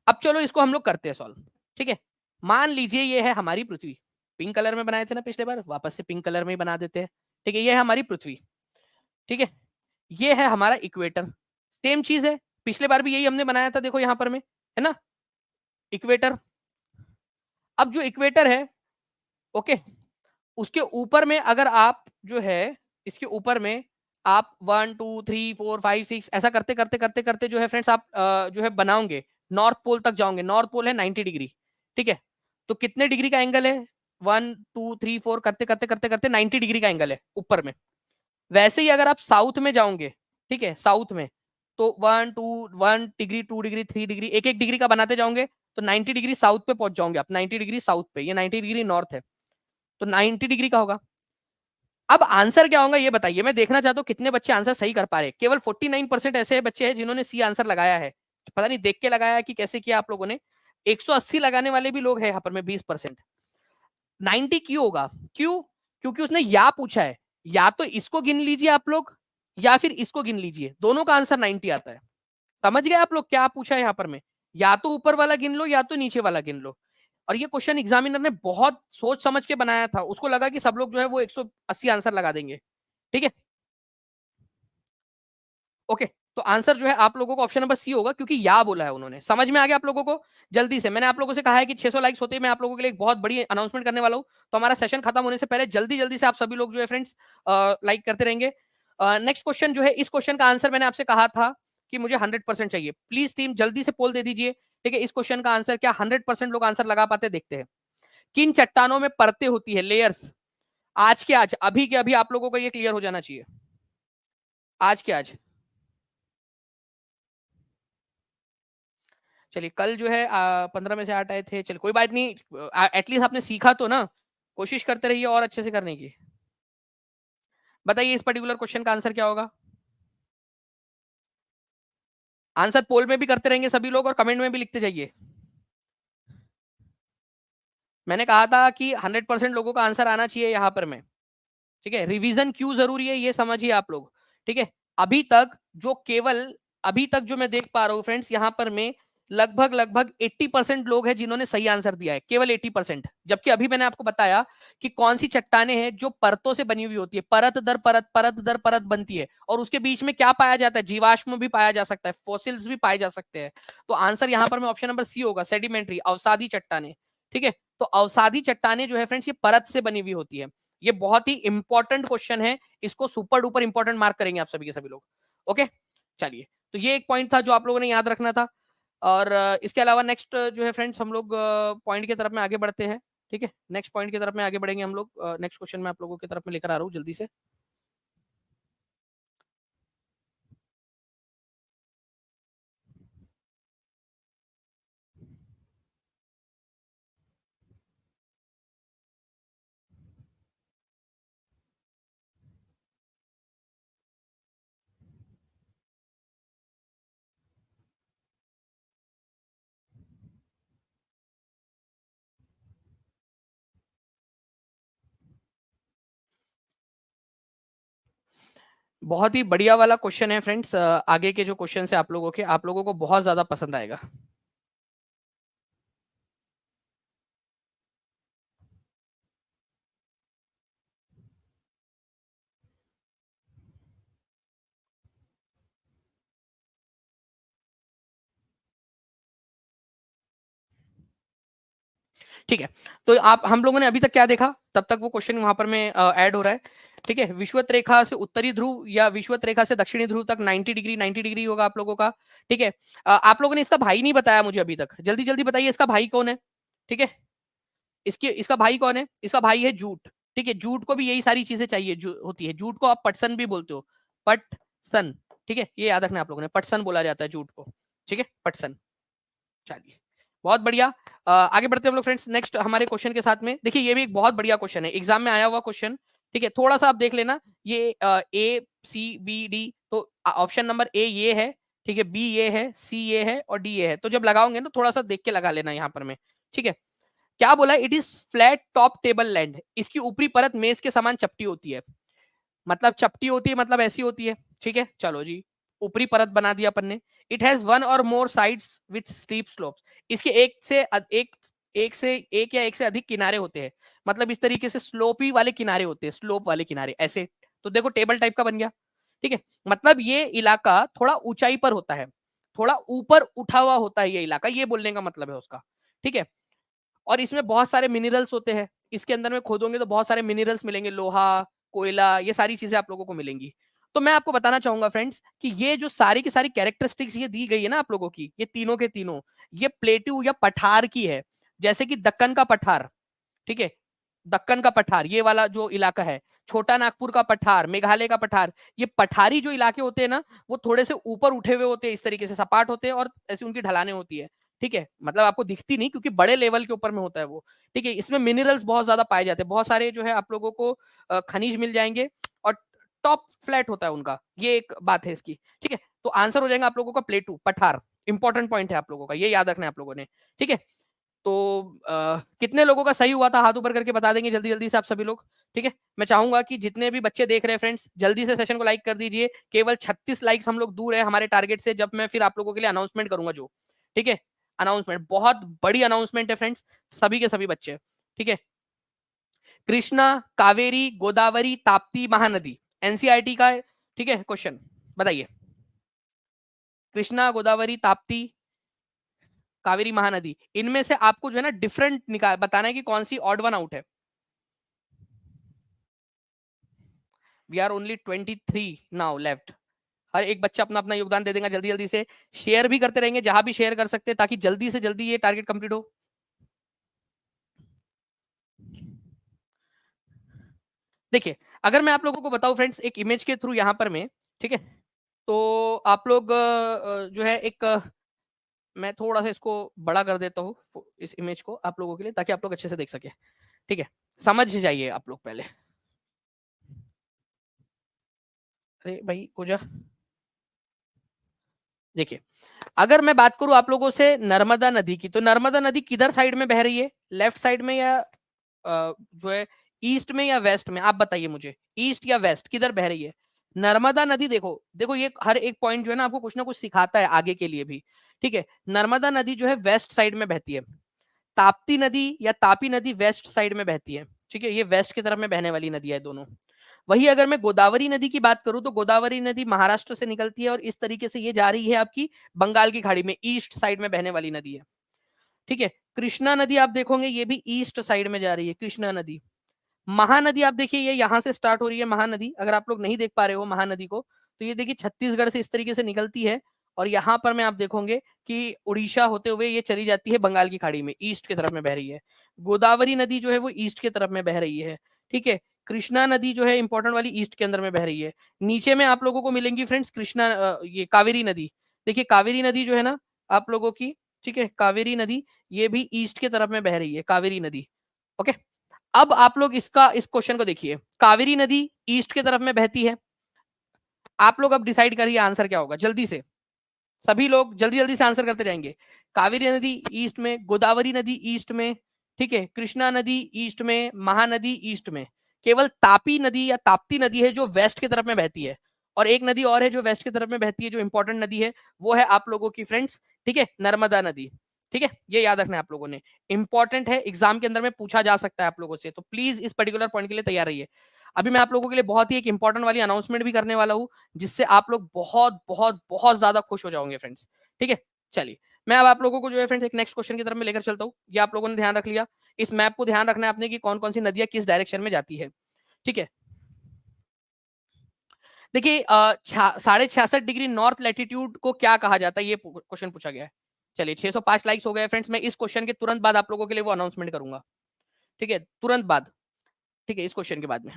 अब चलो इसको हम लोग करते हैं सॉल्व, ठीक है। मान लीजिए ये है हमारी पृथ्वी, पिंक कलर में बनाए थे ना पिछले बार, वापस से पिंक कलर में ही बना देते हैं, ठीक है। ये है हमारी पृथ्वी, ठीक है, ये है हमारा इक्वेटर, सेम चीज है, पिछले बार भी यही हमने बनाया था, देखो यहाँ पर में है ना, इक्वेटर। अब जो इक्वेटर है, ओके, उसके ऊपर में अगर आप जो है, इसके ऊपर में आप 1 2 3 4 5 6 ऐसा करते करते करते करते जो है फ्रेंड्स आप जो है बनाओगे, नॉर्थ पोल तक जाओगे। नॉर्थ पोल है 90 डिग्री, ठीक है। तो कितने डिग्री का एंगल है? 1 2 3 4 करते करते करते करते 90 डिग्री का एंगल है ऊपर में। वैसे ही अगर आप साउथ में जाओगे, ठीक है, साउथ में, तो 1 2 1 डिग्री 2 डिग्री 3 डिग्री, एक एक डिग्री का बनाते जाओगे तो 90 डिग्री साउथ पे पहुंच जाओगे आप, 90 डिग्री साउथ पे, ये 90 डिग्री नॉर्थ है, तो 90 डिग्री का होगा। अब आंसर क्या होगा ये बताइए, मैं देखना चाहता हूँ कितने बच्चे आंसर सही कर पा रहे हैं। केवल 49% ऐसे बच्चे हैं जिन्होंने सी आंसर लगाया है, पता नहीं देख के लगाया कि कैसे किया आप लोगों ने। 180 लगाने वाले भी लोग हैं यहाँ पर में 20%। 90 क्यों होगा? क्यों? क्योंकि उसने या पूछा है, या तो इसको गिन लीजिए आप लोग या फिर इसको गिन लीजिए, दोनों का आंसर 90 आता है। समझ गए आप लोग क्या पूछा है यहाँ पर में? या तो ऊपर वाला गिन लो या तो नीचे वाला गिन लो। और ये क्वेश्चन एग्जामिनर ने बहुत सोच समझ के बनाया था, उसको लगा कि सब लोग जो है वो 180 आंसर लगा देंगे, ठीक है। ओके, तो आंसर जो है आप लोगों को ऑप्शन नंबर सी होगा, क्योंकि या बोला है उन्होंने। समझ में आ गया आप लोगों को? जल्दी से, मैंने आप लोगों से कहा है कि 600 लाइक्स होते हैं मैं आप लोगों के लिए एक बहुत बड़ी अनाउंसमेंट करने वाला हूं, तो हमारा सेशन खत्म होने से पहले जल्दी जल्दी से आप सभी लोग जो है फ्रेंड्स लाइक करते रहेंगे। नेक्स्ट क्वेश्चन जो है, इस क्वेश्चन का आंसर मैंने आपसे कहा था कि मुझे 100% चाहिए। प्लीज टीम जल्दी से पोल दे दीजिए, ठीक है। इस क्वेश्चन का आंसर क्या 100% लोग आंसर लगा पाते? देखते हैं। किन चट्टानों में परतें होती है, लेयर्स? आज के आज, अभी के अभी आप लोगों को ये क्लियर हो जाना चाहिए, आज के आज। चलिए, कल जो है 15 में से 8 आए थे, चलिए कोई बात नहीं, एटलीस्ट आपने सीखा तो ना, कोशिश करते रहिए और अच्छे से करने की। बताइए इस पर्टिकुलर क्वेश्चन का आंसर क्या होगा? आंसर पोल में भी करते रहेंगे सभी लोग और कमेंट में भी लिखते जाइए। मैंने कहा था कि 100% लोगों का आंसर आना चाहिए यहाँ पर में, ठीक है। रिवीजन क्यों जरूरी है ये समझिए आप लोग, ठीक है। अभी तक जो केवल, अभी तक जो मैं देख पा रहा हूँ फ्रेंड्स यहाँ पर में, लगभग लगभग 80% लोग हैं जिन्होंने सही आंसर दिया है, केवल 80%। जबकि अभी मैंने आपको बताया कि कौन सी चट्टाने हैं जो परतों से बनी हुई होती है, परत दर परत, परत दर परत बनती है, और उसके बीच में क्या पाया जाता है, जीवाश्म भी पाया जा सकता है, फॉसिल्स भी पाए जा सकते हैं। तो आंसर यहां पर में ऑप्शन नंबर सी होगा, सेडिमेंट्री, अवसादी चट्टाने। ठीक है, तो अवसादी चट्टाने जो है फ्रेंड्स, ये परत से बनी हुई होती है। ये बहुत ही इंपॉर्टेंट क्वेश्चन है, इसको सुपर डुपर इंपॉर्टेंट मार्क करेंगे आप सभी के सभी लोग। ओके, चलिए, तो ये एक पॉइंट था जो आप लोगों ने याद रखना था। और इसके अलावा नेक्स्ट जो है फ्रेंड्स, हम लोग पॉइंट की तरफ में आगे बढ़ते हैं। ठीक है, नेक्स्ट पॉइंट की तरफ में आगे बढ़ेंगे हम लोग। नेक्स्ट क्वेश्चन में आप लोगों की तरफ में लेकर आ रहा हूँ जल्दी से। बहुत ही बढ़िया वाला क्वेश्चन है फ्रेंड्स। आगे के जो क्वेश्चन है आप लोगों के, आप लोगों को बहुत ज्यादा पसंद आएगा। ठीक है, तो आप हम लोगों ने अभी तक क्या देखा, तब तक वो क्वेश्चन वहां पर में ऐड हो रहा है। ठीक है, विषुवत रेखा से उत्तरी ध्रुव या विषुवत रेखा से दक्षिणी ध्रुव तक 90 डिग्री, 90 डिग्री होगा आप लोगों का। ठीक है, आप लोगों ने इसका भाई नहीं बताया मुझे अभी तक, जल्दी जल्दी बताइए इसका भाई कौन है। ठीक है, इसके इसका भाई कौन है, इसका भाई है जूट। ठीक है, जूट को भी यही सारी चीजें चाहिए होती है, जूट को आप पटसन भी बोलते हो, पटसन। ठीक है, ये याद रखना आप लोगों ने, पटसन बोला जाता है जूट को। ठीक है, पटसन। चलिए, बहुत बढ़िया। आगे बढ़ते हैं हम लोग फ्रेंड्स नेक्स्ट हमारे क्वेश्चन के साथ में। देखिए, ये भी एक बहुत बढ़िया क्वेश्चन है, एग्जाम में आया हुआ क्वेश्चन। ठीक है, थोड़ा सा आप देख लेना, ये ए सी बी डी, तो ऑप्शन नंबर ए ये है, ठीक है, बी ये है, सी ये है, और डी ये है। तो जब लगाओगे ना, थोड़ा सा देख के लगा लेना यहाँ पर में। ठीक है, क्या बोला, it is flat top table land, इसकी ऊपरी परत मेज के समान चपटी होती है। मतलब चपटी होती है, मतलब ऐसी होती है। ठीक है, चलो जी, ऊपरी परत बना दिया अपन ने। इट हैज वन और मोर साइड्स विथ स्टीप स्लोप्स, इसके एक या एक से अधिक किनारे होते हैं। मतलब इस तरीके से स्लोपी वाले किनारे होते हैं, स्लोप वाले किनारे ऐसे। तो देखो, टेबल टाइप का बन गया। ठीक है, मतलब ये इलाका थोड़ा ऊंचाई पर होता है, थोड़ा ऊपर उठा हुआ होता है ये इलाका, ये बोलने का मतलब है उसका। ठीक है, और इसमें बहुत सारे मिनरल्स होते हैं, इसके अंदर में खोदोगे तो बहुत सारे मिनरल्स मिलेंगे, लोहा, कोयला, ये सारी चीजें आप लोगों को मिलेंगी। तो मैं आपको बताना चाहूंगा फ्रेंड्स कि ये जो सारी की सारी कैरेक्टरिस्टिक्स ये दी गई है ना आप लोगों की, ये तीनों के तीनों, ये प्लेट्यू या पठार की है। जैसे कि दक्कन का पठार, ठीक है, दक्कन का पठार ये वाला जो इलाका है, छोटा नागपुर का पठार, मेघालय का पठार, ये पठारी जो इलाके होते हैं ना, वो थोड़े से ऊपर उठे हुए होते हैं, इस तरीके से सपाट होते हैं, और ऐसी उनकी ढलाने होती है। ठीक है, मतलब आपको दिखती नहीं क्योंकि बड़े लेवल के ऊपर में होता है वो। ठीक है, इसमें मिनरल्स बहुत ज्यादा पाए जाते हैं, बहुत सारे जो है आप लोगों को खनिज मिल जाएंगे, और टॉप फ्लैट होता है उनका, ये एक बात है इसकी। ठीक है, तो आंसर हो जाएगा आप लोगों का प्लेटू, पठार। इंपॉर्टेंट पॉइंट है आप लोगों का, ये याद रखना है आप लोगों ने। ठीक है, तो कितने लोगों का सही हुआ था, हाथ ऊपर करके बता देंगे जल्दी जल्दी से आप सभी लोग। ठीक है, मैं चाहूंगा कि जितने भी बच्चे देख रहे हैं फ्रेंड्स, जल्दी से सेशन को लाइक कर दीजिए। केवल 36 लाइक्स हम लोग दूर है हमारे टारगेट से, जब मैं फिर आप लोगों के लिए अनाउंसमेंट करूंगा जो। ठीक है, अनाउंसमेंट बहुत बड़ी अनाउंसमेंट है फ्रेंड्स, सभी के सभी बच्चे। ठीक है, कृष्णा, कावेरी, गोदावरी, ताप्ती, महानदी, एनसीईआरटी का। ठीक है, क्वेश्चन बताइए, कृष्णा, गोदावरी, ताप्ती, कावेरी, महानदी, इनमें से आपको जो है ना डिफरेंट निकाल बताना है कि कौन सी ऑड वन आउट है। We are only 23 now left. हर एक बच्चा अपना अपना योगदान दे देगा जल्दी जल्दी से, शेयर भी करते रहेंगे जहां भी शेयर कर सकते हैं, ताकि जल्दी से जल्दी ये टारगेट कंप्लीट हो। देखिए, अगर मैं आप लोगों को बताऊं फ्रेंड्स एक इमेज के थ्रू यहाँ पर में, ठीक है, तो आप लोग जो है एक मैं थोड़ा सा इसको बड़ा कर देता हूँ इस इमेज को आप लोगों के लिए, ताकि आप लोग अच्छे से देख सके। ठीक है, समझ जाइए आप लोग पहले। अरे भाई पूजा, देखिए, अगर मैं बात करूं आप लोगों से नर्मदा नदी की, तो नर्मदा नदी किधर साइड में बह रही है, लेफ्ट साइड में या जो है ईस्ट में या वेस्ट में, आप बताइए मुझे, ईस्ट या वेस्ट किधर बह रही है। नर्मदा नदी देखो देखो, ये हर एक पॉइंट जो है ना आपको कुछ ना कुछ सिखाता है आगे के लिए भी। ठीक है, नर्मदा नदी जो है वेस्ट साइड में बहती है, ताप्ती नदी या तापी नदी वेस्ट साइड में बहती है। ठीक है, ये वेस्ट की तरफ में बहने वाली नदी है दोनों। वही अगर मैं गोदावरी नदी की बात करूं तो गोदावरी नदी महाराष्ट्र से निकलती है और इस तरीके से ये जा रही है आपकी बंगाल की खाड़ी में, ईस्ट साइड में बहने वाली नदी है। ठीक है, कृष्णा नदी आप देखोगे ये भी ईस्ट साइड में जा रही है, कृष्णा नदी। महानदी आप देखिए ये यहां से स्टार्ट हो रही है महानदी, अगर आप लोग नहीं देख पा रहे हो महानदी को तो ये देखिए छत्तीसगढ़ से इस तरीके से निकलती है और यहाँ पर मैं आप देखोगे कि उड़ीसा होते हुए ये चली जाती है बंगाल की खाड़ी में, ईस्ट की तरफ में बह रही है। गोदावरी नदी जो है वो ईस्ट की तरफ में बह रही है। ठीक है, कृष्णा नदी जो है इंपॉर्टेंट वाली ईस्ट के अंदर में बह रही है। नीचे में आप लोगों को मिलेंगी फ्रेंड्स कृष्णा ये कावेरी नदी। देखिए कावेरी नदी जो है ना आप लोगों की, ठीक है, कावेरी नदी ये भी ईस्ट की तरफ में बह रही है, कावेरी नदी। ओके, अब आप लोग इसका इस क्वेश्चन को देखिए, कावेरी नदी ईस्ट की तरफ में बहती है। आप लोग अब डिसाइड करिए आंसर क्या होगा, जल्दी से सभी लोग जल्दी जल्दी से आंसर करते जाएंगे। कावेरी नदी ईस्ट में, गोदावरी नदी ईस्ट में, ठीक है, कृष्णा नदी ईस्ट में, महानदी ईस्ट में। केवल तापी नदी या ताप्ती नदी है जो वेस्ट की तरफ में बहती है, और एक नदी और है जो वेस्ट की तरफ में बहती है जो इंपॉर्टेंट नदी है, वो है आप लोगों की फ्रेंड्स, ठीक है, नर्मदा नदी। ठीक है, ये याद रखना है आप लोगों ने, इंपॉर्टेंट है, एग्जाम के अंदर में पूछा जा सकता है आप लोगों से, तो प्लीज इस पर्टिकुलर पॉइंट के लिए तैयार रहिए। अभी मैं आप लोगों के लिए बहुत ही एक इंपॉर्टेंट वाली अनाउंसमेंट भी करने वाला हूं, जिससे आप लोग बहुत बहुत बहुत ज्यादा खुश हो जाओगे फ्रेंड्स। ठीक है, चलिए मैं अब आप लोगों को जो है फ्रेंड्स एक नेक्स्ट क्वेश्चन की तरफ में लेकर चलता हूँ। ये आप लोगों ने ध्यान रख लिया, इस मैप को ध्यान रखना है आपने कि कौन कौन सी नदियां किस डायरेक्शन में जाती है। ठीक है, देखिए 66.5 डिग्री नॉर्थ लैटिट्यूड को क्या कहा जाता है, ये क्वेश्चन पूछा गया है। चलिए 605 लाइक्स हो गए फ्रेंड्स, मैं इस क्वेश्चन के तुरंत बाद आप लोगों के लिए वो अनाउंसमेंट करूंगा। ठीक है, तुरंत बाद, ठीक है, इस क्वेश्चन के बाद में।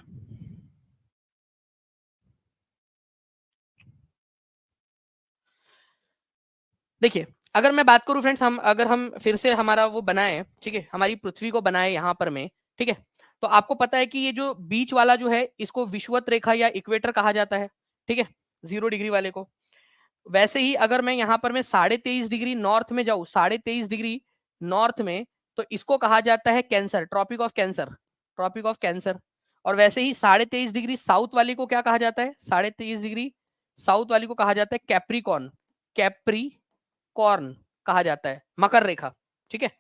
देखिए अगर मैं बात करूं फ्रेंड्स, हम अगर हम फिर से हमारा वो बनाए, ठीक है, हमारी पृथ्वी को बनाए यहाँ पर में, ठीक है, तो आपको पता है कि ये जो बीच वाला जो है इसको विषुवत रेखा या इक्वेटर कहा जाता है। ठीक है, 0 डिग्री वाले को। वैसे ही अगर मैं यहाँ पर मैं 23.5 डिग्री नॉर्थ में जाऊं, 23.5 डिग्री नॉर्थ में, तो इसको कहा जाता है cancer, tropic of cancer, tropic of cancer. और वैसे ही 23.5 डिग्री साउथ वाली को क्या कहा जाता है, 23.5 डिग्री साउथ वाली को कहा जाता है कैप्रिकॉन, कैप्रिकॉर्न कहा जाता है, मकर रेखा। ठीक है,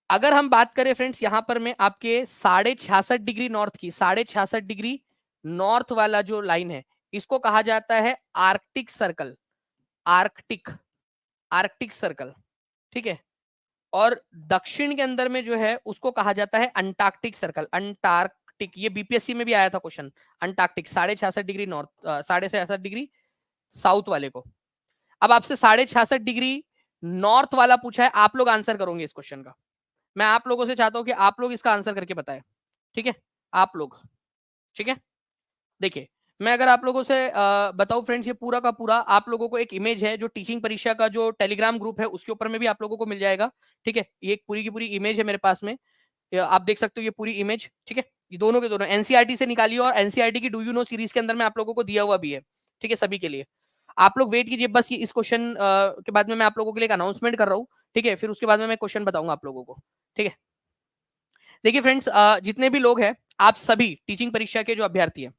अगर हम बात करें फ्रेंड्स यहाँ पर मैं आपके 66.5 डिग्री नॉर्थ की, 66.5 डिग्री नॉर्थ वाला जो लाइन है इसको कहा जाता है Arctic circle, Arctic, Arctic circle. ठीक है, और दक्षिण के अंदर में जो है उसको कहा जाता है अंटार्कटिक सर्कल, अंटार्कटिक, ये बीपीएससी में भी आया था question, Antarctic 66.5 degree north, 66.5 degree south वाले को। अब आपसे 66.5 डिग्री नॉर्थ वाला पूछा है, आप लोग आंसर करोगे इस क्वेश्चन का। मैं आप लोगों से चाहता हूं कि आप लोग इसका आंसर करके बताएं। ठीक है, आप लोग, ठीक है, देखिए मैं अगर आप लोगों से बताऊं फ्रेंड्स, ये पूरा का पूरा आप लोगों को एक इमेज है जो टीचिंग परीक्षा का जो टेलीग्राम ग्रुप है उसके ऊपर में भी आप लोगों को मिल जाएगा। ठीक है, ये एक पूरी की पूरी इमेज है मेरे पास में, आप देख सकते हो ये पूरी इमेज। ठीक है, ये दोनों के दोनों एनसीईआरटी से निकाली और एनसीईआरटी की डू यू नो सीरीज के अंदर में आप लोगों को दिया हुआ भी है। ठीक है, सभी के लिए आप लोग वेट कीजिए, बस ये इस क्वेश्चन के बाद में मैं आप लोगों के लिए एक अनाउंसमेंट कर रहा हूँ। ठीक है, फिर उसके बाद में मैं क्वेश्चन बताऊंगा आप लोगों को। ठीक है, देखिए फ्रेंड्स जितने भी लोग हैं, आप सभी टीचिंग परीक्षा के जो अभ्यर्थी हैं,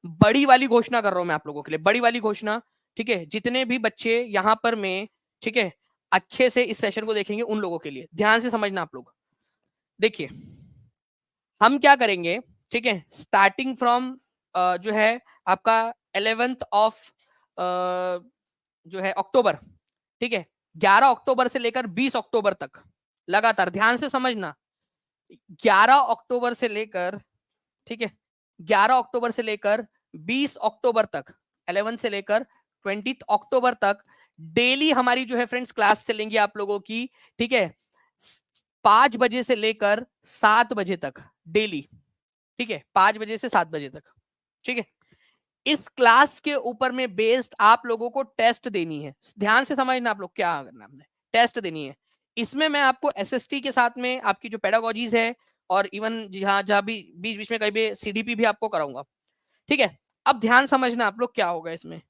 बड़ी वाली घोषणा कर रहा हूं मैं आप लोगों के लिए, बड़ी वाली घोषणा। ठीक है, जितने भी बच्चे यहाँ पर में, ठीक है, अच्छे से इस सेशन को देखेंगे उन लोगों के लिए ध्यान से समझना आप लोग। देखिए हम क्या करेंगे, ठीक है, स्टार्टिंग फ्रॉम जो है आपका 11th ऑफ जो है अक्टूबर, ठीक है, 11 अक्टूबर से लेकर 20 अक्टूबर तक लगातार, ध्यान से समझना, 11 अक्टूबर से लेकर, ठीक है, 11 अक्टूबर से लेकर 20 अक्टूबर तक, 11 से लेकर 20 अक्टूबर तक डेली हमारी जो है फ्रेंड्स क्लास चलेंगी आप लोगों की। ठीक है, 5 बजे से लेकर 7 बजे तक डेली। ठीक है, 5 बजे से 7 बजे तक। ठीक है, इस क्लास के ऊपर में बेस्ड आप लोगों को टेस्ट देनी है, ध्यान से समझना आप लोग क्या करना, हमने टेस्ट देनी है। इसमें मैं आपको एसएसटी के साथ में आपकी जो पेडागोजीज है और इवन जहां जहां भी बीच बीच में कहीं भी सीडीपी भी आपको कराऊंगा। ठीक है, अब ध्यान समझना आप लोग क्या होगा इसमें,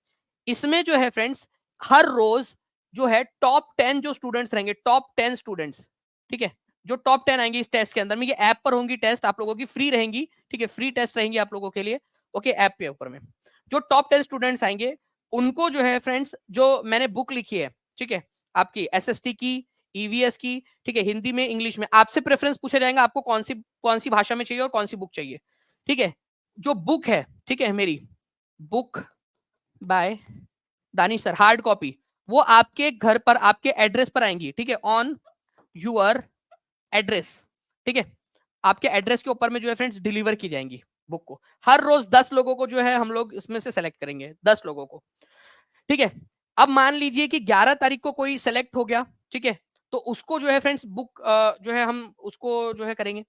इसमें जो है फ्रेंड्स हर रोज जो है टॉप 10 जो स्टूडेंट्स रहेंगे, टॉप 10 स्टूडेंट्स, ठीक है, जो टॉप 10 आएंगे इस टेस्ट के अंदर में, ये ऐप पर होंगी टेस्ट आप लोगों की, फ्री रहेंगी। ठीक है, फ्री टेस्ट रहेंगी आप लोगों के लिए, ओके, ऐप पे ऊपर में। जो टॉप 10 स्टूडेंट्स आएंगे उनको जो है फ्रेंड्स, जो मैंने बुक लिखी है, ठीक है, आपकी एसएसटी की, ईवीएस की, ठीक है, हिंदी में, इंग्लिश में, आपसे प्रेफरेंस पूछा जाएगा आपको कौन सी भाषा में चाहिए और कौन सी बुक चाहिए, ठीक है। जो बुक है, ठीक है, मेरी book by Danish sir, hard copy, वो आपके घर पर, आपके एड्रेस पर आएंगी, ठीक है, ऑन यूर एड्रेस, ठीक है, आपके एड्रेस के ऊपर में जो है फ्रेंड्स डिलीवर की जाएंगी बुक को। हर रोज 10 लोगों को जो है हम लोग इसमें से सेलेक्ट करेंगे, 10 लोगों को, ठीक है। अब मान लीजिए कि 11 तारीख को कोई सेलेक्ट हो गया, ठीक है, तो उसको जो है फ्रेंड्स बुक जो है हम उसको जो है करेंगे।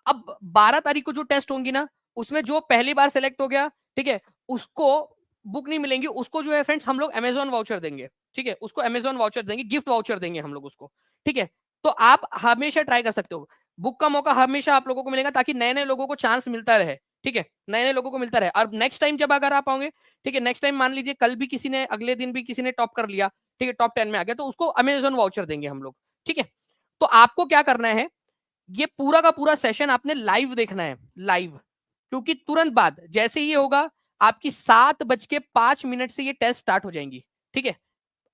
अब 12 तारीख को जो टेस्ट होंगी ना, उसमें जो पहली बार सेलेक्ट हो गया, ठीक है, उसको बुक नहीं मिलेंगी, उसको जो है फ्रेंड्स हम लोग अमेजॉन वाउचर देंगे, ठीक है, उसको अमेजॉन वाउचर देंगे, गिफ्ट वाउचर देंगे हम लोग उसको, ठीक है। तो आप हमेशा ट्राई कर सकते हो, बुक का मौका हमेशा आप लोगों को मिलेगा, ताकि नए नए लोगों को चांस मिलता रहे, ठीक है, नए नए लोगों को मिलता रहे। और नेक्स्ट टाइम जब अगर आप आओगे, ठीक है, नेक्स्ट टाइम मान लीजिए कल भी किसी ने, अगले दिन भी किसी ने टॉप कर लिया, ठीक है, टॉप 10 में आ गया, तो उसको अमेजॉन वाउचर देंगे हम लोग, ठीक है। तो आपको क्या करना है, ये पूरा का पूरा सेशन आपने लाइव देखना है, लाइव, क्योंकि तुरंत बाद जैसे ये होगा, आपकी 7:05 से ये टेस्ट स्टार्ट हो जाएंगी, ठीक है,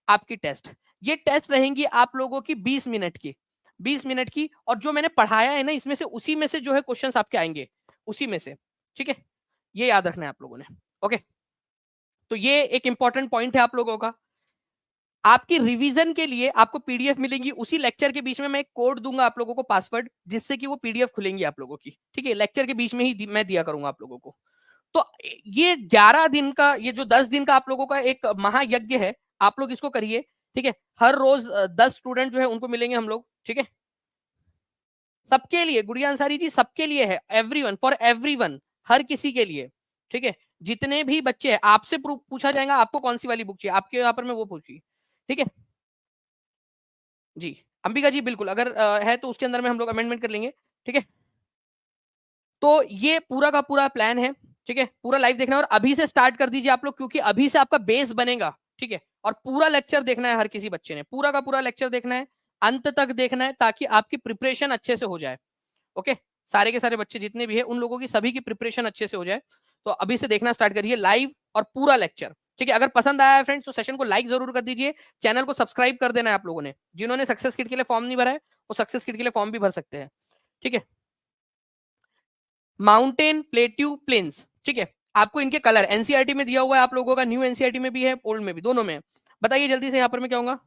आपकी टेस्ट, ये टेस्ट रहेंगी आप लोगों की 20 मिनट की, 20 मिनट की, और जो मैंने पढ़ाया है ना इसमें से, उसी में से जो है क्वेश्चंस आपके आएंगे, उसी में से, ठीक है, ये याद रखना है आप लोगों ने। ओके, तो ये एक इंपॉर्टेंट पॉइंट है आप लोगों का। आपकी रिवीजन के लिए आपको पीडीएफ मिलेंगी, उसी लेक्चर के बीच में मैं एक कोड दूंगा आप लोगों को, पासवर्ड, जिससे कि वो पीडीएफ खुलेंगी आप लोगों की, ठीक है, लेक्चर के बीच में ही मैं दिया करूंगा आप लोगों को। तो ये 11 दिन का, ये जो 10 दिन का आप लोगों का एक महायज्ञ है, आप लोग इसको करिए, ठीक है। हर रोज 10 स्टूडेंट जो है उनको मिलेंगे हम लोग, ठीक है, सबके लिए, गुड़िया अंसारी जी, सबके लिए है, एवरीवन, फॉर एवरीवन, हर किसी के लिए, ठीक है। जितने भी बच्चे हैं, आपसे पूछा जाएगा आपको कौन सी वाली बुक चाहिए, आपके यहाँ पर मैं वो पूछी, ठीक है जी। अंबिका जी बिल्कुल, अगर है तो उसके अंदर में हम लोग अमेंडमेंट कर लेंगे, ठीक है। तो ये पूरा का पूरा प्लान है, ठीक है, पूरा लाइव देखना है, और अभी से स्टार्ट कर दीजिए आप लोग, क्योंकि अभी से आपका बेस बनेगा, ठीक है। और पूरा लेक्चर देखना है, हर किसी बच्चे ने पूरा का पूरा लेक्चर देखना है, अंत तक देखना है, ताकि आपकी प्रिपरेशन अच्छे से हो जाए। ओके, सारे के सारे बच्चे जितने भी है, उन लोगों की सभी की प्रिपरेशन अच्छे से हो जाए। तो अभी से देखना स्टार्ट करिए लाइव और पूरा लेक्चर, ठीक है। अगर पसंद आया है फ्रेंड्स, तो सेशन को लाइक जरूर कर दीजिए, चैनल को सब्सक्राइब कर देना है आप लोगों ने। जिन्होंने सक्सेस किट के लिए फॉर्म नहीं भरा है, वो सक्सेस किट के लिए फॉर्म भी भर सकते हैं, ठीक है। माउंटेन, प्लेट्यू, प्लेन्स, ठीक है, आपको इनके कलर एनसीईआरटी में दिया हुआ है आप लोगों का, न्यू एनसीईआरटी में भी है, ओल्ड में भी, दोनों में। बताइए जल्दी से, यहाँ पर मैं क्या होगा।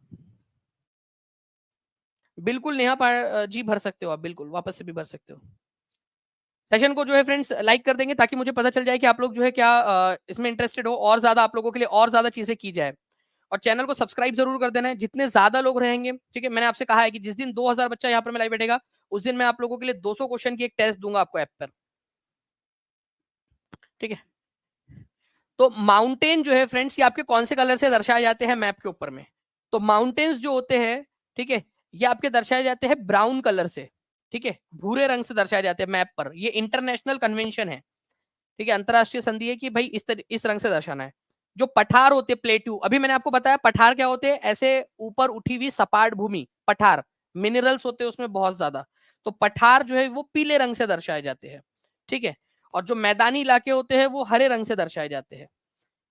बिल्कुल नेहा जी भर सकते हो आप, बिल्कुल वापस से भी भर सकते हो। सेशन को जो है फ्रेंड्स लाइक कर देंगे, ताकि मुझे पता चल जाए कि आप लोग जो है क्या इसमें इंटरेस्टेड हो, और ज्यादा आप लोगों के लिए और ज्यादा चीजें की जाए। और चैनल को सब्सक्राइब जरूर कर देना है, जितने ज्यादा लोग रहेंगे, ठीक है। मैंने आपसे कहा है कि जिस दिन 2000 बच्चा यहाँ पर मैं लाइव बैठेगा, उस दिन मैं आप लोगों के लिए 200 क्वेश्चन की एक टेस्ट दूंगा आपको ऐप पर, ठीक है। तो माउंटेन जो है फ्रेंड्स, ये आपके कौन से कलर से दर्शाए जाते हैं मैप के ऊपर में। तो माउंटेन्स जो होते हैं, ठीक है, ये आपके दर्शाए जाते हैं ब्राउन कलर से, ठीक है, भूरे रंग से दर्शाए जाते हैं मैप पर। ये इंटरनेशनल कन्वेंशन है, ठीक है, अंतरराष्ट्रीय संधि है कि भाई इस रंग से दर्शाना है। जो पठार होते हैं, प्लेट्यू, अभी मैंने आपको बताया पठार क्या होते हैं, ऐसे ऊपर उठी हुई सपाट भूमि, पठार, मिनरल्स होते हैं उसमें बहुत ज्यादा। तो पठार जो है वो पीले रंग से दर्शाए जाते हैं, ठीक है। और जो मैदानी इलाके होते हैं वो हरे रंग से दर्शाए जाते हैं।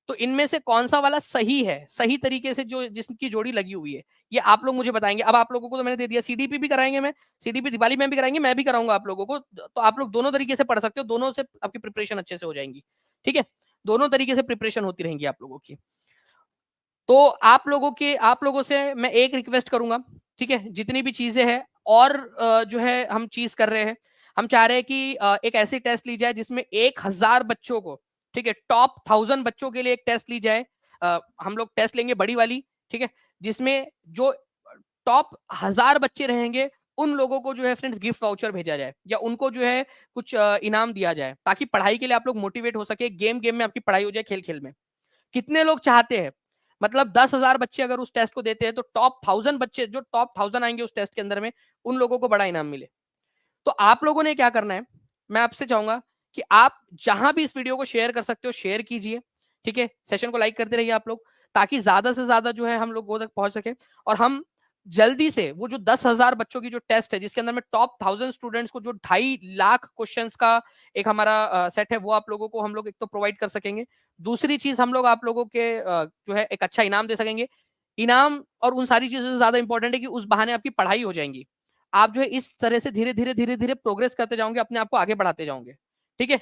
तो इनमें से कौन सा वाला सही है, सही तरीके से जो जिसकी जोड़ी लगी हुई है, ये आप लोग मुझे बताएंगे। अब आप लोगों को तो मैंने दे दिया, सीडीपी भी कराएंगे, मैं सीडीपी दिवाली में भी कराएंगे, मैं भी कराऊंगा आप लोगों को। तो आप लोग दोनों तरीके से पढ़ सकते हो, दोनों से आपकी प्रिपरेशन अच्छे से हो जाएंगी, ठीक है। दोनों तरीके से प्रिपरेशन होती रहेंगी आप लोगों की। तो आप लोगों से मैं एक रिक्वेस्ट करूंगा, ठीक है, जितनी भी चीजें हैं, और जो है हम चीज कर रहे हैं, हम चाह रहे हैं कि एक ऐसी टेस्ट ली जाए जिसमें 1000 बच्चों को, ठीक है, टॉप 1000 बच्चों के लिए एक टेस्ट ली जाए। हम लोग टेस्ट लेंगे बड़ी वाली, ठीक है, जिसमें जो टॉप 1000 बच्चे रहेंगे, उन लोगों को जो है फ्रेंड्स गिफ्ट वाउचर भेजा जाए, या उनको जो है कुछ इनाम दिया जाए, ताकि पढ़ाई के लिए आप लोग मोटिवेट हो सके, गेम गेम में आपकी पढ़ाई हो जाए, खेल खेल में। कितने लोग चाहते हैं, मतलब 10,000 बच्चे अगर उस टेस्ट को देते हैं, तो टॉप 1000 बच्चे, जो टॉप 1000 आएंगे उस टेस्ट के अंदर में, उन लोगों को बड़ा इनाम मिले। तो आप लोगों ने क्या करना है, मैं आपसे चाहूंगा कि आप जहां भी इस वीडियो को शेयर कर सकते हो शेयर कीजिए, ठीक है। सेशन को लाइक करते रहिए आप लोग, ताकि ज्यादा से ज्यादा जो है हम लोगों तक पहुंच सके। और हम जल्दी से वो जो 10,000 बच्चों की जो टेस्ट है, जिसके अंदर में टॉप 1000 स्टूडेंट्स को जो 2.5 लाख क्वेश्चंस का एक हमारा सेट है, वो आप लोगों को हम लोग एक तो प्रोवाइड कर सकेंगे। दूसरी चीज, हम लोग आप लोगों के जो है एक अच्छा इनाम दे सकेंगे। इनाम और उन सारी चीजों से ज्यादा इंपॉर्टेंट है कि उस बहाने आपकी पढ़ाई हो जाएंगी। आप जो है इस तरह से धीरे धीरे धीरे धीरे प्रोग्रेस करते जाओगे, अपने आप को आगे बढ़ाते जाओगे। ठीक है,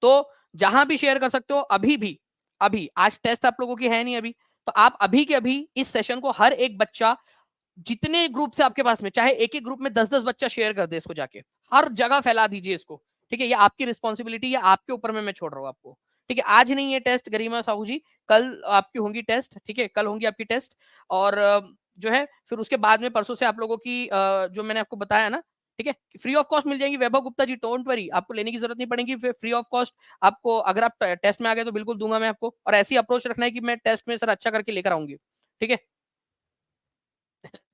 तो जहां भी शेयर कर सकते हो, अभी भी, अभी आज टेस्ट आप लोगों की है नहीं अभी, तो आप अभी के अभी इस सेशन को हर एक बच्चा, जितने ग्रुप से आपके पास में, चाहे एक एक ग्रुप में 10-10 बच्चा शेयर कर दे इसको, जाके हर जगह फैला दीजिए इसको। ठीक है, ये आपकी रिस्पॉन्सिबिलिटी है, आपके ऊपर में मैं छोड़ रहा हूँ आपको। ठीक है, आज नहीं है टेस्ट गरिमा साहू जी, कल आपकी होंगी टेस्ट। ठीक है, कल होंगी आपकी टेस्ट। और जो है फिर उसके बाद में परसों से आप लोगों की जो मैंने आपको बताया ना, ठीक है, फ्री ऑफ कॉस्ट मिल जाएंगी। वैभव गुप्ता जी, डोंट वरी, आपको लेने की जरूरत नहीं पड़ेगी, फ्री ऑफ कॉस्ट आपको। अगर आप टेस्ट में आ गए तो बिल्कुल दूंगा मैं आपको, और ऐसी अप्रोच रखना है कि मैं टेस्ट में सर अच्छा करके लेकर आऊंगी। ठीक है,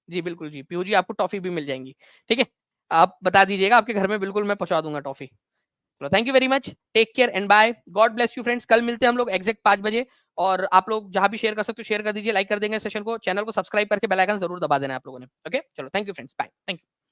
जी बिल्कुल जी, पीयू जी आपको टॉफी भी मिल जाएंगी। ठीक है, आप बता दीजिएगा, आपके घर में बिल्कुल मैं पहुंचा दूंगा टॉफी। चलो, thank you very much, take care and bye, God bless you friends. कल मिलते हैं हम लोग एग्जैक्ट 5 बजे। और आप लोग जहां भी शेयर कर सकते हो शेयर कर दीजिए, लाइक कर देंगे सेशन को, चैनल को सब्सक्राइब करके बेल आइकन जरूर दबा देना आप लोगों ने। ओके, चलो, thank you friends, bye, thank you.